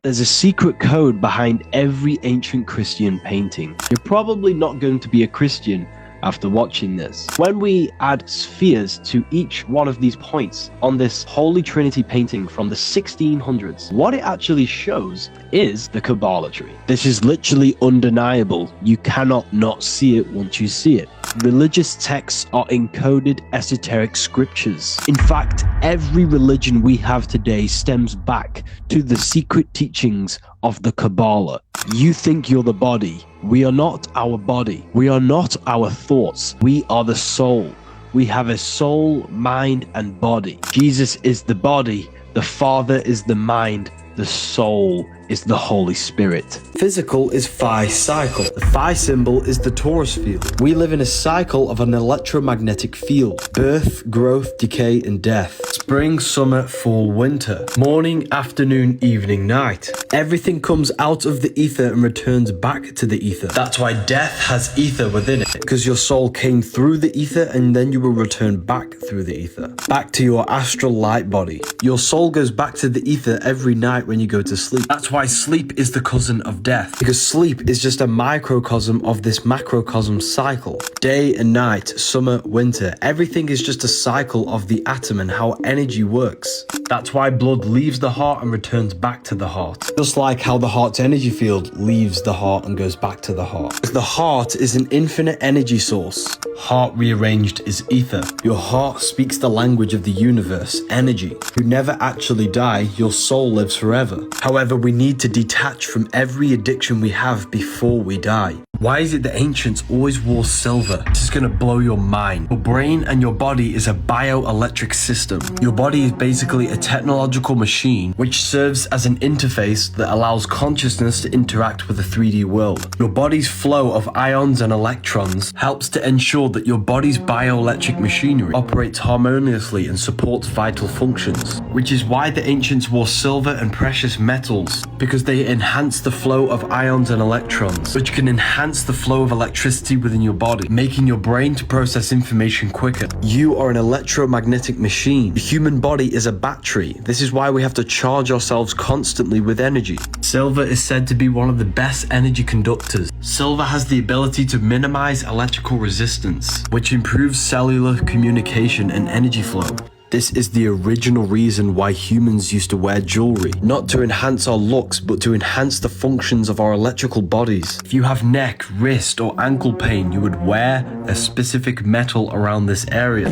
A: There's a secret code behind every ancient Christian painting. You're probably not going to be a Christian after watching this. When we add spheres to each one of these points on this Holy Trinity painting from the 1600s, what it actually shows is the Kabbalah tree. This is literally undeniable. You cannot not see it once you see it. Religious texts are encoded esoteric scriptures. In fact, every religion we have today stems back to the secret teachings
B: of the Kabbalah. You think you're the body. We are not our body. We are not our thoughts. We are the soul. We have a soul, mind, and body. Jesus is the body. The Father is the mind. The soul is the Holy Spirit.
A: Physical is Phi cycle. The Phi symbol is the Taurus field. We live in a cycle of an electromagnetic field. Birth, growth, decay, and death. Spring, summer, fall, winter. Morning, afternoon, evening, night. Everything comes out of the ether and returns back to the ether. That's why death has ether within it, because your soul came through the ether and then you will return back through the ether. Back to your astral light body. Your soul goes back to the ether every night when you go to sleep. That's why sleep is the cousin of death, because sleep is just a microcosm of this macrocosm cycle. Day and night, summer, winter, everything is just a cycle of the atom and how energy works. That's why blood leaves the heart and returns back to the heart. Just like how the heart's energy field leaves the heart and goes back to the heart. The heart is an infinite energy source. Heart rearranged is ether. Your heart speaks the language of the universe, energy. You never actually die, your soul lives forever. However, we need to detach from every addiction we have before we die. Why is it the ancients always wore silver? This is gonna blow your mind. Your brain and your body is a bioelectric system. Your body is basically a technological machine which serves as an interface that allows consciousness to interact with the 3D world. Your body's flow of ions and electrons helps to ensure that your body's bioelectric machinery operates harmoniously and supports vital functions, which is why the ancients wore silver and precious metals, because they enhance the flow of ions and electrons, which can enhance the flow of electricity within your body, making your brain to process information quicker. You are an electromagnetic machine. The human body is a battery. This is why we have to charge ourselves constantly with energy. Silver is said to be one of the best energy conductors. Silver has the ability to minimize electrical resistance, which improves cellular communication and energy flow. This is the original reason why humans used to wear jewelry. Not to enhance our looks, but to enhance the functions of our electrical bodies. If you have neck, wrist, or ankle pain, you would wear a specific metal around this area.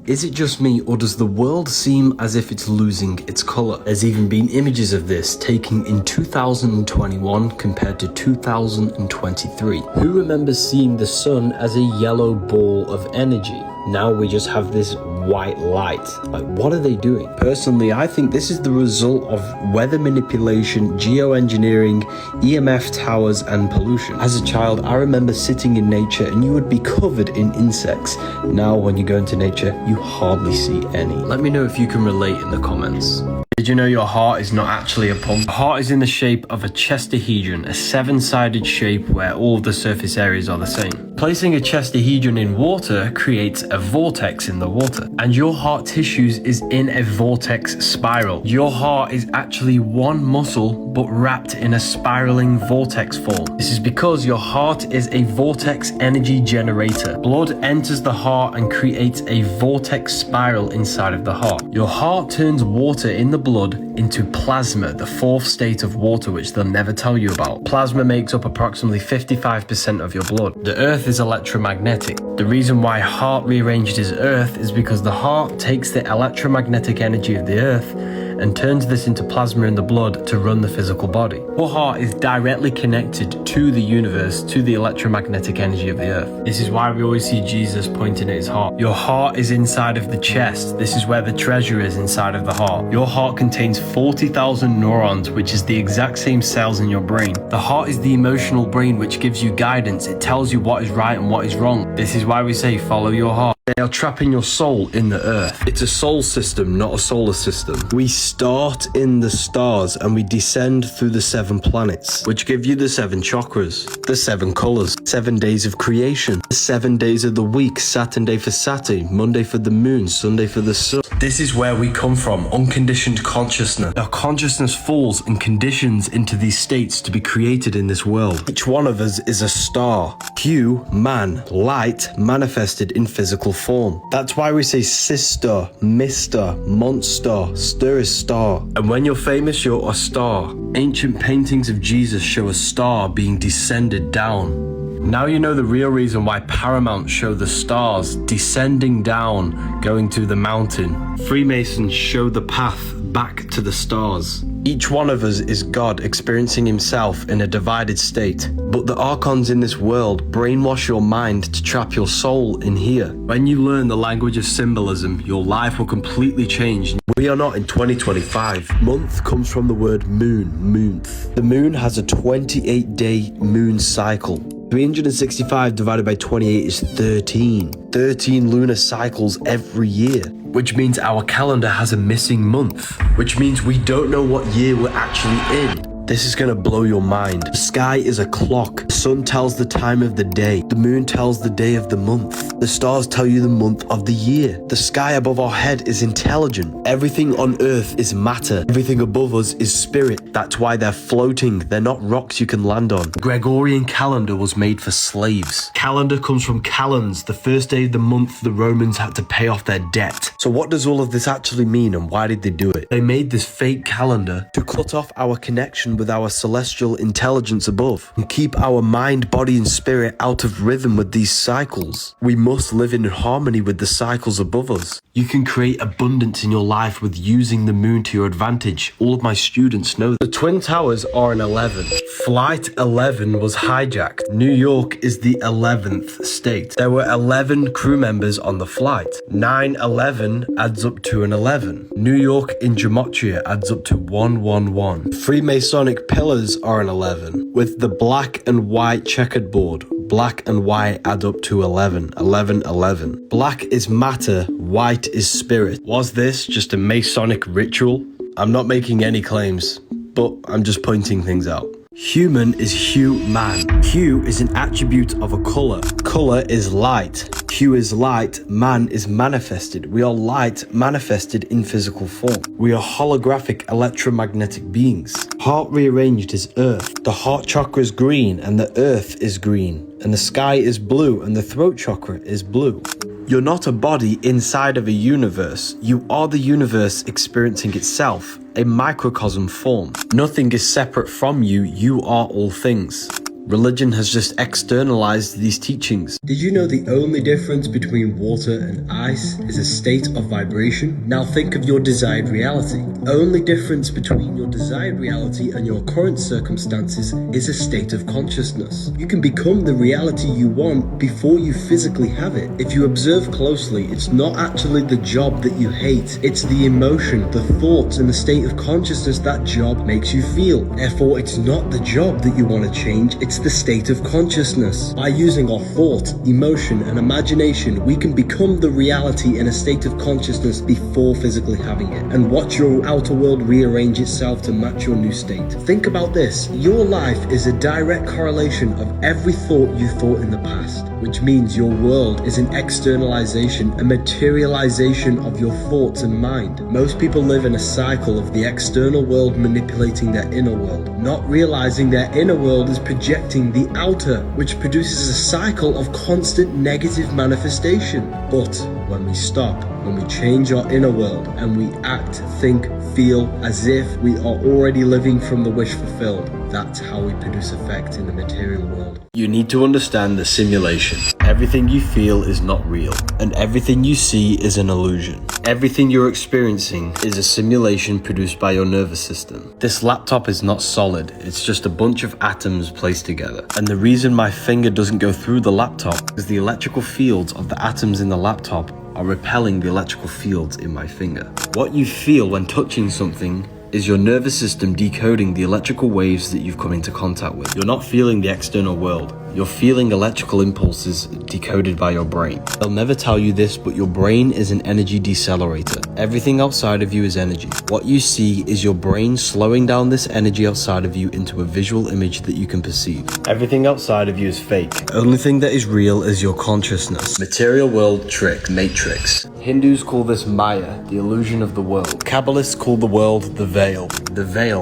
A: Is it just me, or does the world seem as if it's losing its color? There's even been images of this taken in 2021 compared to 2023. Who remembers seeing the sun as a yellow ball of energy? Now we just have this white light. Like, what are they doing? Personally, I think this is the result of weather manipulation, geoengineering, EMF towers, and pollution. As a child, I remember sitting in nature and you would be covered in insects. Now, when you go into nature, you hardly see any. Let me know if you can relate in the comments. Did you know your heart is not actually a pump? The heart is in the shape of a chestahedron, a seven-sided shape where all of the surface areas are the same. Placing a chestahedron in water creates a vortex in the water, and your heart tissues is in a vortex spiral. Your heart is actually one muscle but wrapped in a spiraling vortex form. This is because your heart is a vortex energy generator. Blood enters the heart and creates a vortex spiral inside of the heart. Your heart turns water in the blood into plasma, the fourth state of water, which they'll never tell you about. Plasma makes up approximately 55% of your blood. The earth is electromagnetic. The reason why heart rearranged is earth is because the heart takes the electromagnetic energy of the earth and turns this into plasma in the blood to run the physical body. Your heart is directly connected to the universe, to the electromagnetic energy of the earth. This is why we always see Jesus pointing at his heart. Your heart is inside of the chest. This is where the treasure is, inside of the heart. Your heart contains 40,000 neurons, which is the exact same cells in your brain. The heart is the emotional brain which gives you guidance. It tells you what is right and what is wrong. This is why we say follow your heart. They are trapping your soul in the earth. It's a soul system, not a solar system. We start in the stars and we descend through the 7 planets, which give you the 7 chakras, the 7 colors, 7 days of creation, the 7 days of the week, Saturday for Saturn, Monday for the moon, Sunday for the sun. This is where we come from, unconditioned consciousness. Our consciousness falls and conditions into these states to be created in this world. Each one of us is a star. Hue, man, light manifested in physical form. That's why we say sister, mister, monster, stir is star. And when you're famous, you're a star. Ancient paintings of Jesus show a star being descended down. Now you know the real reason why Paramount show the stars descending down, going to the mountain. Freemasons show the path back to the stars. Each one of us is God experiencing himself in a divided state. But the archons in this world brainwash your mind to trap your soul in here. When you learn the language of symbolism, your life will completely change. We are not in 2025. Month comes from the word moon, moonth. The moon has a 28-day moon cycle. 365 divided by 28 is 13. 13 lunar cycles every year, which means our calendar has a missing month, which means we don't know what year we're actually in. This is gonna blow your mind. The sky is a clock. The sun tells the time of the day. The moon tells the day of the month. The stars tell you the month of the year. The sky above our head is intelligent. Everything on earth is matter. Everything above us is spirit. That's why they're floating. They're not rocks you can land on. The Gregorian calendar was made for slaves. Calendar comes from calends, the first day of the month the Romans had to pay off their debt. So what does all of this actually mean, and why did they do it? They made this fake calendar to cut off our connection with our celestial intelligence above and keep our mind, body and spirit out of rhythm with these cycles. We must live in harmony with the cycles above us. You can create abundance in your life with using the moon to your advantage. All of my students know that. The Twin Towers are an 11. Flight 11 was hijacked. New York is the 11th state. There were 11 crew members on the flight. 9/11 adds up to an 11. New York in gematria adds up to 111. Freemasonic pillars are an 11. With the black and white checkered board, black and white add up to 11. 11, 11. Black is matter, white is spirit. Was this just a Masonic ritual? I'm not making any claims, but I'm just pointing things out. Human is hue man. Hue is an attribute of a color. Color is light. Hue is light. Man is manifested. We are light manifested in physical form. We are holographic electromagnetic beings. Heart rearranged is earth. The heart chakra is green and the earth is green. And the sky is blue and the throat chakra is blue. You're not a body inside of a universe. You are the universe experiencing itself, a microcosm form. Nothing is separate from you. You are all things. Religion has just externalized these teachings. Did you know the only difference between water and ice is a state of vibration? Now think of your desired reality. Only difference between your desired reality and your current circumstances is a state of consciousness. You can become the reality you want before you physically have it. If you observe closely, it's not actually the job that you hate. It's the emotion, the thoughts, and the state of consciousness that job makes you feel. Therefore, it's not the job that you want to change, it's the state of consciousness. By using our thought, emotion, and imagination, we can become the reality in a state of consciousness before physically having it, and watch your outer world rearrange itself to match your new state. Think about this. Your life is a direct correlation of every thought you thought in the past, which means your world is an externalization, a materialization of your thoughts and mind. Most people live in a cycle of the external world manipulating their inner world, not realizing their inner world is projecting the outer, which produces a cycle of constant negative manifestation. But when we stop, when we change our inner world and we act, think, feel as if we are already living from the wish fulfilled, that's how we produce effect in the material world. You need to understand the simulation. Everything you feel is not real, and everything you see is an illusion. Everything you're experiencing is a simulation produced by your nervous system. This laptop is not solid, it's just a bunch of atoms placed together. And the reason my finger doesn't go through the laptop is the electrical fields of the atoms in the laptop are repelling the electrical fields in my finger. What you feel when touching something is your nervous system decoding the electrical waves that you've come into contact with. You're not feeling the external world. You're feeling electrical impulses decoded by your brain. They'll never tell you this, but your brain is an energy decelerator. Everything outside of you is energy. What you see is your brain slowing down this energy outside of you into a visual image that you can perceive. Everything outside of you is fake. The only thing that is real is your consciousness. Material world trick, matrix. Hindus call this Maya, the illusion of the world. Cabalists call the world the veil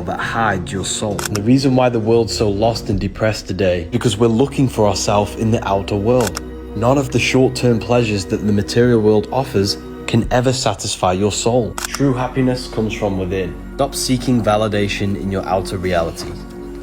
A: that hides your soul. And the reason why the world's so lost and depressed today, because we're looking for ourselves in the outer world. None of the short-term pleasures that the material world offers can ever satisfy your soul. True happiness comes from within. Stop seeking validation in your outer reality.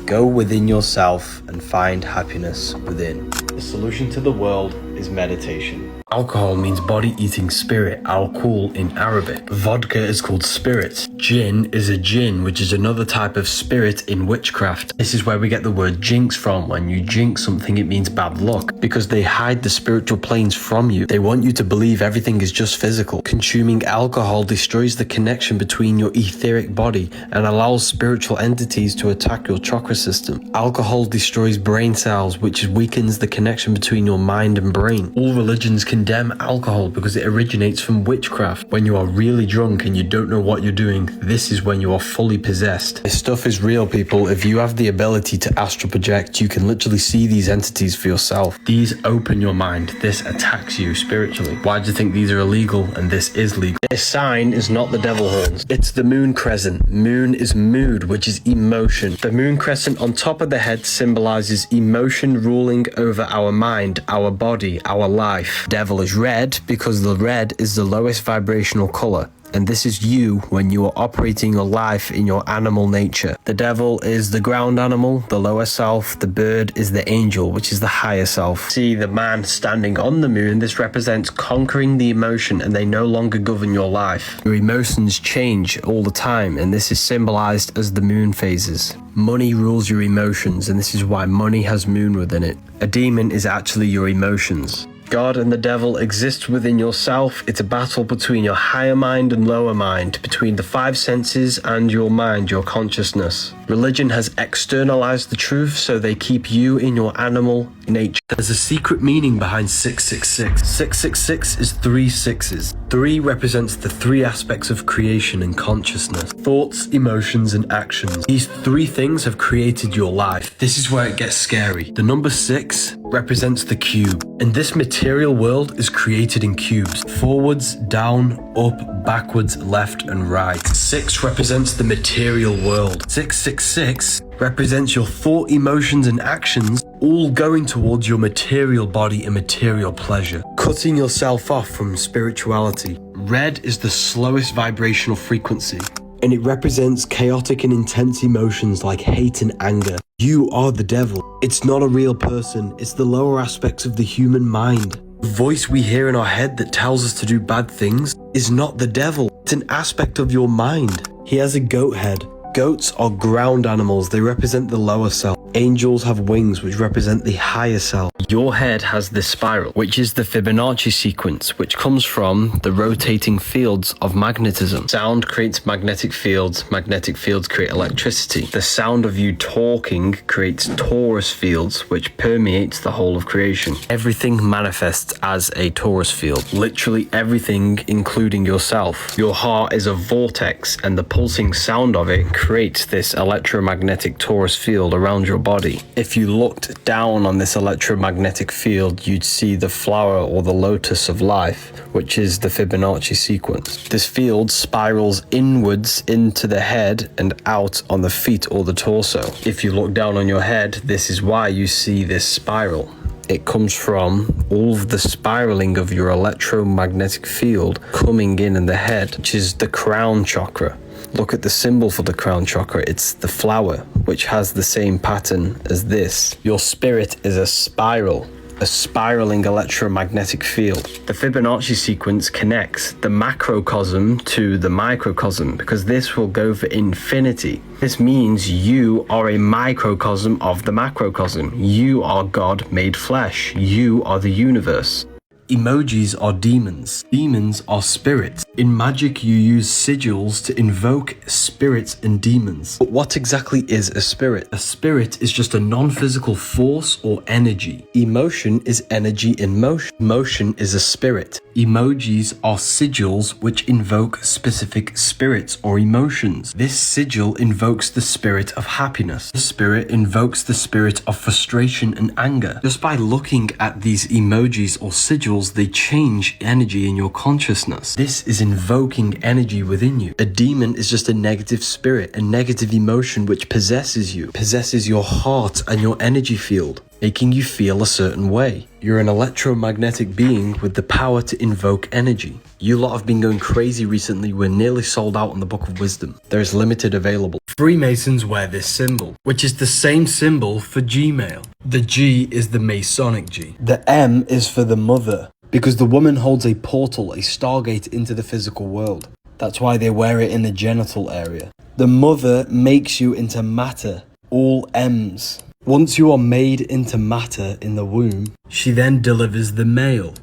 A: Go within yourself and find happiness within. The solution to the world is meditation. Alcohol means body-eating spirit, al-Kul in Arabic. Vodka is called spirit. Jinn is a jinn, which is another type of spirit in witchcraft. This is where we get the word jinx from. When you jinx something, it means bad luck, because they hide the spiritual planes from you. They want you to believe everything is just physical. Consuming alcohol destroys the connection between your etheric body and allows spiritual entities to attack your chakra system. Alcohol destroys brain cells, which weakens the connection between your mind and brain. All religions condemn alcohol because it originates from witchcraft. When you are really drunk and you don't know what you're doing, this is when you are fully possessed. This stuff is real, people. If you have the ability to astral project, you can literally see these entities for yourself. These open your mind. This attacks you spiritually. Why do you think these are illegal and this is legal? This sign is not the devil horns. It's the moon crescent. Moon is mood, which is emotion. The moon crescent on top of the head symbolizes emotion ruling over our mind, our body, our life. Devil is red because the red is the lowest vibrational color. And this is you when you are operating your life in your animal nature. The devil is the ground animal, the lower self. The bird is the angel, which is the higher self. See the man standing on the moon. This represents conquering the emotion, and they no longer govern your life. Your emotions change all the time, and this is symbolized as the moon phases. Money rules your emotions, and this is why money has moon within it. A demon is actually your emotions. God and the devil exist within yourself. It's a battle between your higher mind and lower mind, between the five senses and your mind, your consciousness. Religion has externalized the truth, so they keep you in your animal nature. There's a secret meaning behind 666. 666 is 3 sixes. 3 represents the 3 aspects of creation and consciousness: thoughts, emotions, and actions. These 3 things have created your life. This is where it gets scary. The number 6 represents the cube, and this material world is created in cubes: forwards, down, up, backwards, left, and right. 6 represents the material world. 666 represents your thought, emotions, and actions, all going towards your material body and material pleasure, cutting yourself off from spirituality. Red is the slowest vibrational frequency, and it represents chaotic and intense emotions like hate and anger. You are the devil. It's not a real person. It's the lower aspects of the human mind. The voice we hear in our head that tells us to do bad things is not the devil. It's an aspect of your mind. He has a goat head. Goats are ground animals. They represent the lower self. Angels have wings, which represent the higher self. Your head has this spiral, which is the Fibonacci sequence, which comes from the rotating fields of magnetism. Sound creates magnetic fields create electricity. The sound of you talking creates torus fields, which permeates the whole of creation. Everything manifests as a torus field. Literally everything, including yourself. Your heart is a vortex, and the pulsing sound of it creates this electromagnetic torus field around your body. If you looked down on this electromagnetic field, you'd see the flower or the lotus of life, which is the Fibonacci sequence. This field spirals inwards into the head and out on the feet or the torso. If you look down on your head, this is why you see this spiral. It comes from all of the spiraling of your electromagnetic field coming in the head, which is the crown chakra. Look at the symbol for the crown chakra. It's the flower, which has the same pattern as this. Your spirit is a spiral, a spiraling electromagnetic field. The Fibonacci sequence connects the macrocosm to the microcosm, because this will go for infinity. This means you are a microcosm of the macrocosm. You are God made flesh. You are the universe. Emojis are demons. Demons are spirits. In magic, you use sigils to invoke spirits and demons. But what exactly is a spirit? A spirit is just a non-physical force or energy. Emotion is energy in motion. Motion is a spirit. Emojis are sigils which invoke specific spirits or emotions. This sigil invokes the spirit of happiness. The spirit invokes the spirit of frustration and anger. Just by looking at these emojis or sigils, they change energy in your consciousness. This is invoking energy within you. A demon is just a negative spirit, a negative emotion which possesses you, possesses your heart and your energy field, making you feel a certain way. You're an electromagnetic being with the power to invoke energy. You lot have been going crazy recently. We're nearly sold out on the Book of Wisdom. There is limited available. Freemasons wear this symbol, which is the same symbol for Gmail. The G is the Masonic G. The M is for the mother. Because the woman holds a portal, a stargate into the physical world. That's why they wear it in the genital area. The mother makes you into matter, all M's. Once you are made into matter in the womb, she then delivers the male.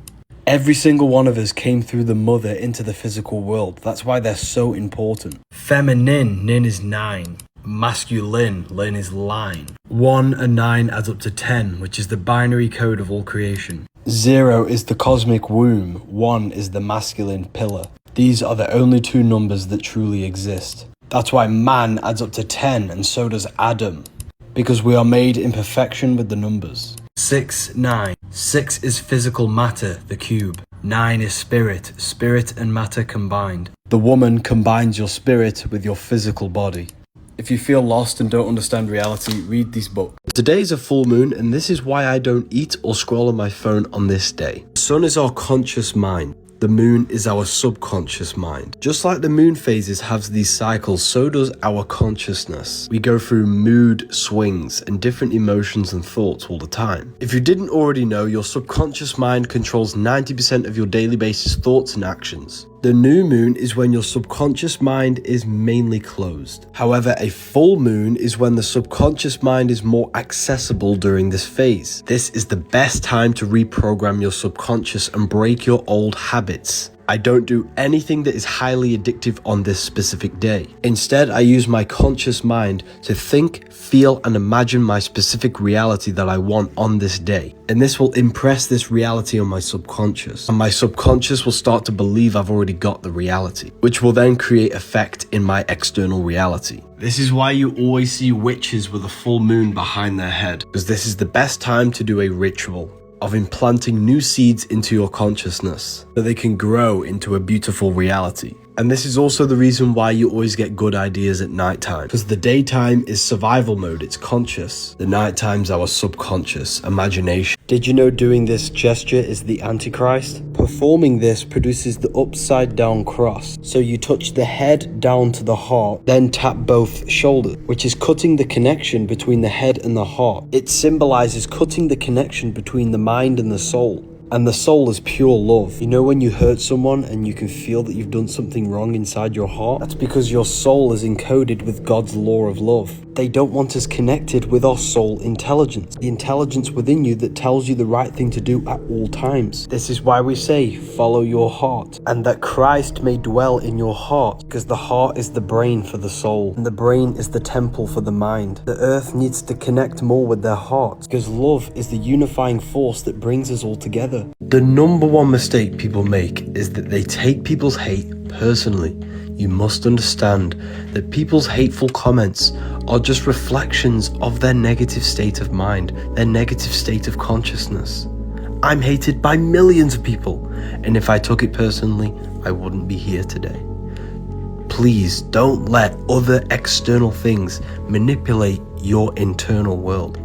A: Every single one of us came through the mother into the physical world. That's why they're so important. Feminine, nin is 9. Masculine, lin is line. 1 and 9 adds up to 10, which is the binary code of all creation. 0 is the cosmic womb. 1 is the masculine pillar. These are the only two numbers that truly exist. That's why man adds up to 10, and so does Adam. Because we are made in perfection with the numbers. 6, 9. 6 is physical matter, the cube. 9 is spirit, spirit and matter combined. The woman combines your spirit with your physical body. If you feel lost and don't understand reality, read these books. Today is a full moon, and this is why I don't eat or scroll on my phone on this day. The sun is our conscious mind. The moon is our subconscious mind. Just like the moon phases have these cycles, so does our consciousness. We go through mood swings and different emotions and thoughts all the time. If you didn't already know, your subconscious mind controls 90% of your daily basis thoughts and actions. The new moon is when your subconscious mind is mainly closed. However, a full moon is when the subconscious mind is more accessible during this phase. This is the best time to reprogram your subconscious and break your old habits. I don't do anything that is highly addictive on this specific day. Instead, I use my conscious mind to think, feel, and imagine my specific reality that I want on this day. And this will impress this reality on my subconscious. And my subconscious will start to believe I've already got the reality, which will then create effect in my external reality. This is why you always see witches with a full moon behind their head, because this is the best time to do a ritual of implanting new seeds into your consciousness so they can grow into a beautiful reality. And this is also the reason why you always get good ideas at nighttime, because the daytime is survival mode, it's conscious. The nighttime's our subconscious, imagination. Did you know doing this gesture is the Antichrist? Performing this produces the upside down cross. So you touch the head down to the heart, then tap both shoulders, which is cutting the connection between the head and the heart. It symbolizes cutting the connection between the mind and the soul. And the soul is pure love. You know when you hurt someone and you can feel that you've done something wrong inside your heart? That's because your soul is encoded with God's law of love. They don't want us connected with our soul intelligence, the intelligence within you that tells you the right thing to do at all times. This is why we say, follow your heart, and that Christ may dwell in your heart, because the heart is the brain for the soul, and the brain is the temple for the mind. The earth needs to connect more with their heart, because love is the unifying force that brings us all together. The number one mistake people make is that they take people's hate personally. You must understand that people's hateful comments are just reflections of their negative state of mind, their negative state of consciousness. I'm hated by millions of people, and if I took it personally, I wouldn't be here today. Please don't let other external things manipulate your internal world.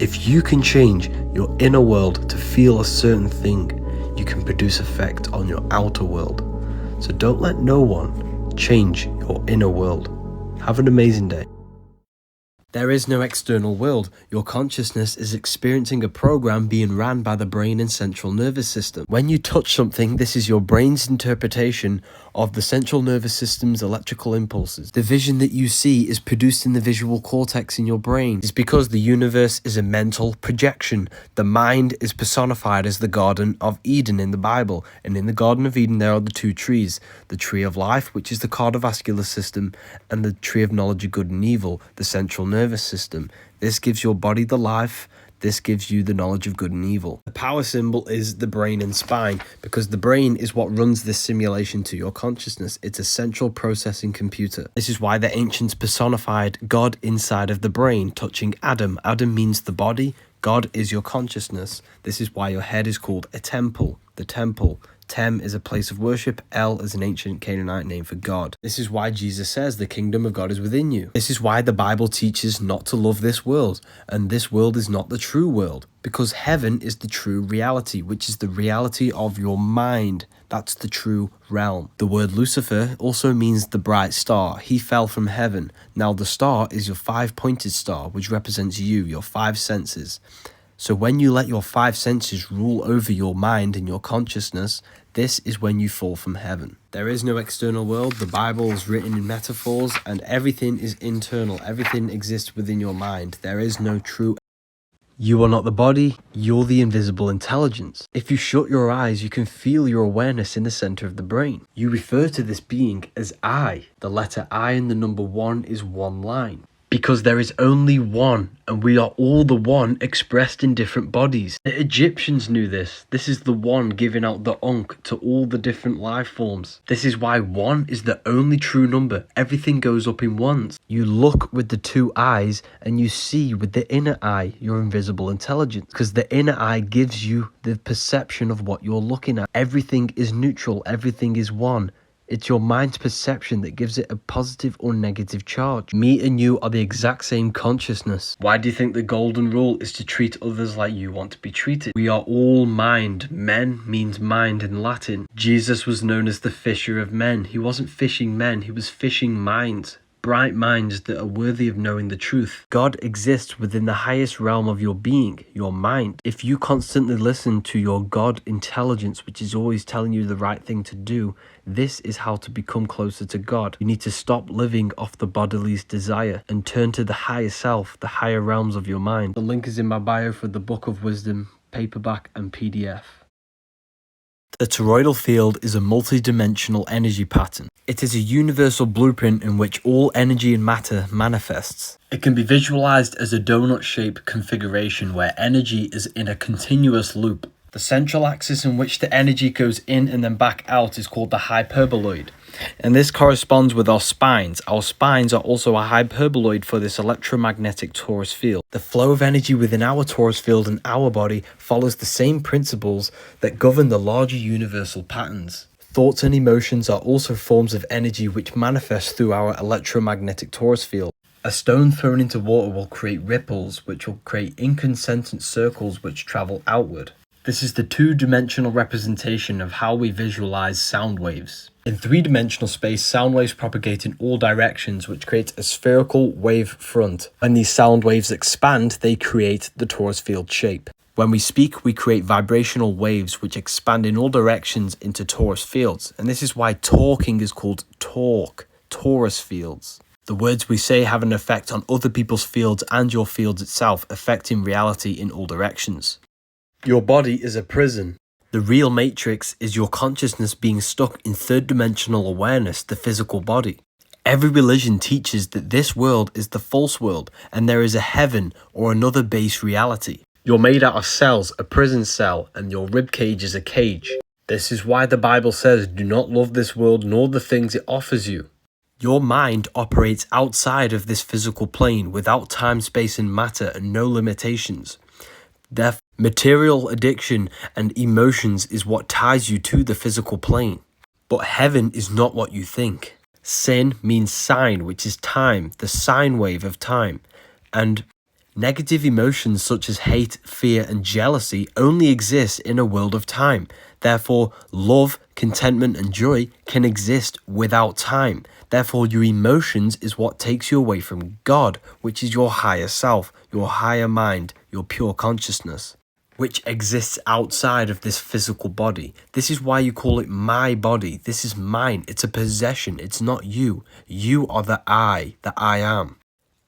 A: If you can change your inner world to feel a certain thing, you can produce effect on your outer world. So don't let no one change your inner world. Have an amazing day. There is no external world. Your consciousness is experiencing a program being ran by the brain and central nervous system. When you touch something, this is your brain's interpretation of the central nervous system's electrical impulses. The vision that you see is produced in the visual cortex in your brain. It's because the universe is a mental projection. The mind is personified as the Garden of Eden in the Bible. And in the Garden of Eden, there are the two trees. The tree of life, which is the cardiovascular system, and the tree of knowledge of good and evil, the central nervous system. This gives your body the life. This gives you the knowledge of good and evil. The power symbol is the brain and spine, because the brain is what runs this simulation to your consciousness. It's a central processing computer. This is why the ancients personified God inside of the brain, touching Adam. Adam means the body. God is your consciousness. This is why your head is called a temple. The temple. Tem is a place of worship. El is an ancient Canaanite name for God. This is why Jesus says the kingdom of God is within you. This is why the Bible teaches not to love this world, and this world is not the true world, because heaven is the true reality, which is the reality of your mind. That's the true realm. The word Lucifer also means the bright star. He fell from heaven. Now the star is your 5-pointed star, which represents you, your 5 senses. So when you let your five senses rule over your mind and your consciousness, this is when you fall from heaven. There is no external world. The Bible is written in metaphors and everything is internal. Everything exists within your mind. There is no true. You are not the body, you're the invisible intelligence. If you shut your eyes, you can feel your awareness in the center of the brain. You refer to this being as I. The letter I and the number 1 is one line. Because there is only one, and we are all the one expressed in different bodies. The Egyptians knew this. This is the one giving out the Ankh to all the different life forms. This is why 1 is the only true number. Everything goes up in ones. You look with the 2 eyes, and you see with the inner eye your invisible intelligence. Because the inner eye gives you the perception of what you're looking at. Everything is neutral. Everything is one. It's your mind's perception that gives it a positive or negative charge. Me and you are the exact same consciousness. Why do you think the golden rule is to treat others like you want to be treated? We are all mind. Men means mind in Latin. Jesus was known as the fisher of men. He wasn't fishing men, he was fishing minds. Bright minds that are worthy of knowing the truth. God exists within the highest realm of your being, your mind. If you constantly listen to your God intelligence, which is always telling you the right thing to do, this is how to become closer to God. You need to stop living off the body's desire and turn to the higher self, the higher realms of your mind. The link is in my bio for the Book of Wisdom, paperback and PDF. The toroidal field is a multi-dimensional energy pattern. It is a universal blueprint in which all energy and matter manifests. It can be visualized as a donut-shaped configuration where energy is in a continuous loop. The central axis in which the energy goes in and then back out is called the hyperboloid. And this corresponds with our spines. Our spines are also a hyperboloid for this electromagnetic torus field. The flow of energy within our torus field and our body follows the same principles that govern the larger universal patterns. Thoughts and emotions are also forms of energy which manifest through our electromagnetic torus field. A stone thrown into water will create ripples, which will create incandescent circles which travel outward. This is the two-dimensional representation of how we visualize sound waves. In three-dimensional space, sound waves propagate in all directions, which creates a spherical wave front. When these sound waves expand, they create the torus field shape. When we speak, we create vibrational waves which expand in all directions into torus fields. And this is why talking is called torque, torus fields. The words we say have an effect on other people's fields and your fields itself, affecting reality in all directions. Your body is a prison. The real matrix is your consciousness being stuck in third-dimensional awareness, the physical body. Every religion teaches that this world is the false world and there is a heaven or another base reality. You're made out of cells, a prison cell, and your ribcage is a cage. This is why the Bible says, do not love this world nor the things it offers you. Your mind operates outside of this physical plane without time, space, and matter and no limitations. Therefore, material addiction and emotions is what ties you to the physical plane. But heaven is not what you think. Sin means sine, which is time, the sine wave of time. And negative emotions such as hate, fear, and jealousy only exist in a world of time. Therefore, love, contentment, and joy can exist without time. Therefore, your emotions is what takes you away from God, which is your higher self, your higher mind, your pure consciousness, which exists outside of this physical body. This is why you call it my body. This is mine. It's a possession. It's not you. You are the I am.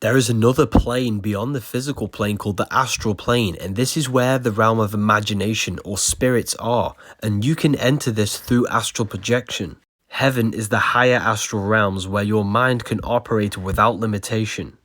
A: There is another plane beyond the physical plane called the astral plane, and this is where the realm of imagination or spirits are, and you can enter this through astral projection. Heaven is the higher astral realms where your mind can operate without limitation.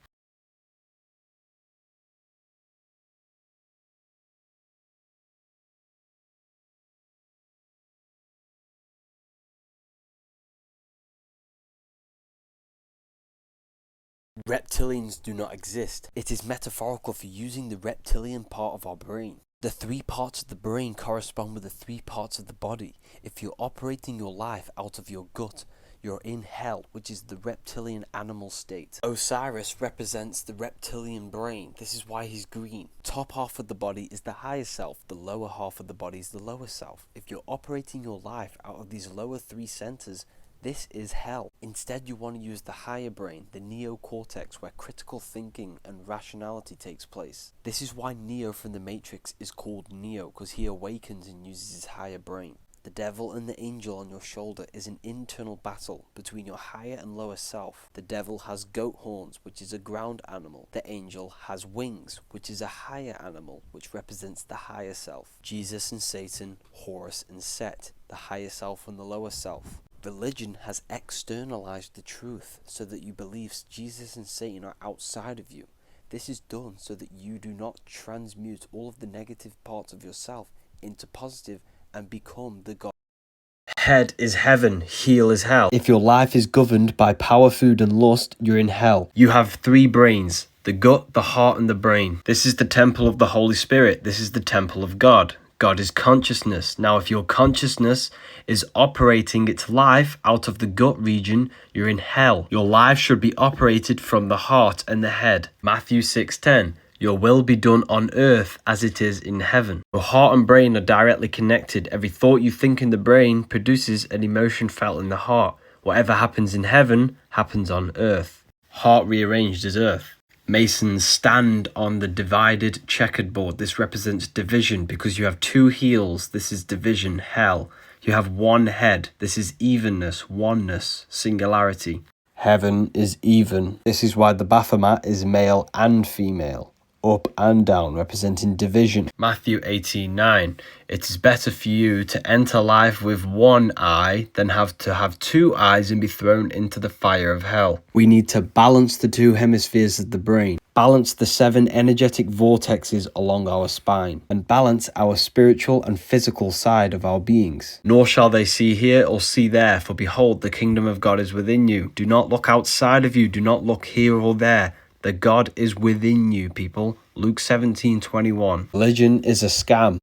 A: Reptilians do not exist. It is metaphorical for using the reptilian part of our brain. The 3 parts of the brain correspond with the 3 parts of the body. If you're operating your life out of your gut, you're in hell, which is the reptilian animal state. Osiris represents the reptilian brain. This is why he's green. Top half of the body is the higher self. The lower half of the body is the lower self. If you're operating your life out of these lower 3 centers, This is hell. Instead, you want to use the higher brain, the neocortex, where critical thinking and rationality takes place. This is why Neo from the Matrix is called Neo, because he awakens and uses his higher brain. The devil and the angel on your shoulder is an internal battle between your higher and lower self. The devil has goat horns, which is a ground animal. The angel has wings, which is a higher animal, which represents the higher self. Jesus and Satan, Horus and Set, the higher self and the lower self. Religion has externalized the truth so that you believe Jesus and Satan are outside of you. This is done so that you do not transmute all of the negative parts of yourself into positive and become the God. Head is heaven, heel is hell. If your life is governed by power, food and lust, you're in hell. You have 3 brains, the gut, the heart and the brain. This is the temple of the Holy Spirit. This is the temple of God. God is consciousness. Now, if your consciousness is operating its life out of the gut region, you're in hell. Your life should be operated from the heart and the head. Matthew 6:10. Your will be done on earth as it is in heaven. Your heart and brain are directly connected. Every thought you think in the brain produces an emotion felt in the heart. Whatever happens in heaven happens on earth. Heart rearranged as earth. Masons stand on the divided checkered board. This represents division because you have 2 heels. This is division, hell. You have 1 head. This is evenness, oneness, singularity. Heaven is even. This is why the Baphomet is male and female. Up and down, representing division. Matthew 18:9. It is better for you to enter life with 1 eye than have to have 2 eyes and be thrown into the fire of hell. We need to balance the 2 hemispheres of the brain, balance the 7 energetic vortexes along our spine, and balance our spiritual and physical side of our beings. Nor shall they see here or see there, for behold, the kingdom of God is within you. Do not look outside of you, do not look here or there. The God is within you, people. Luke 17:21. Religion is a scam.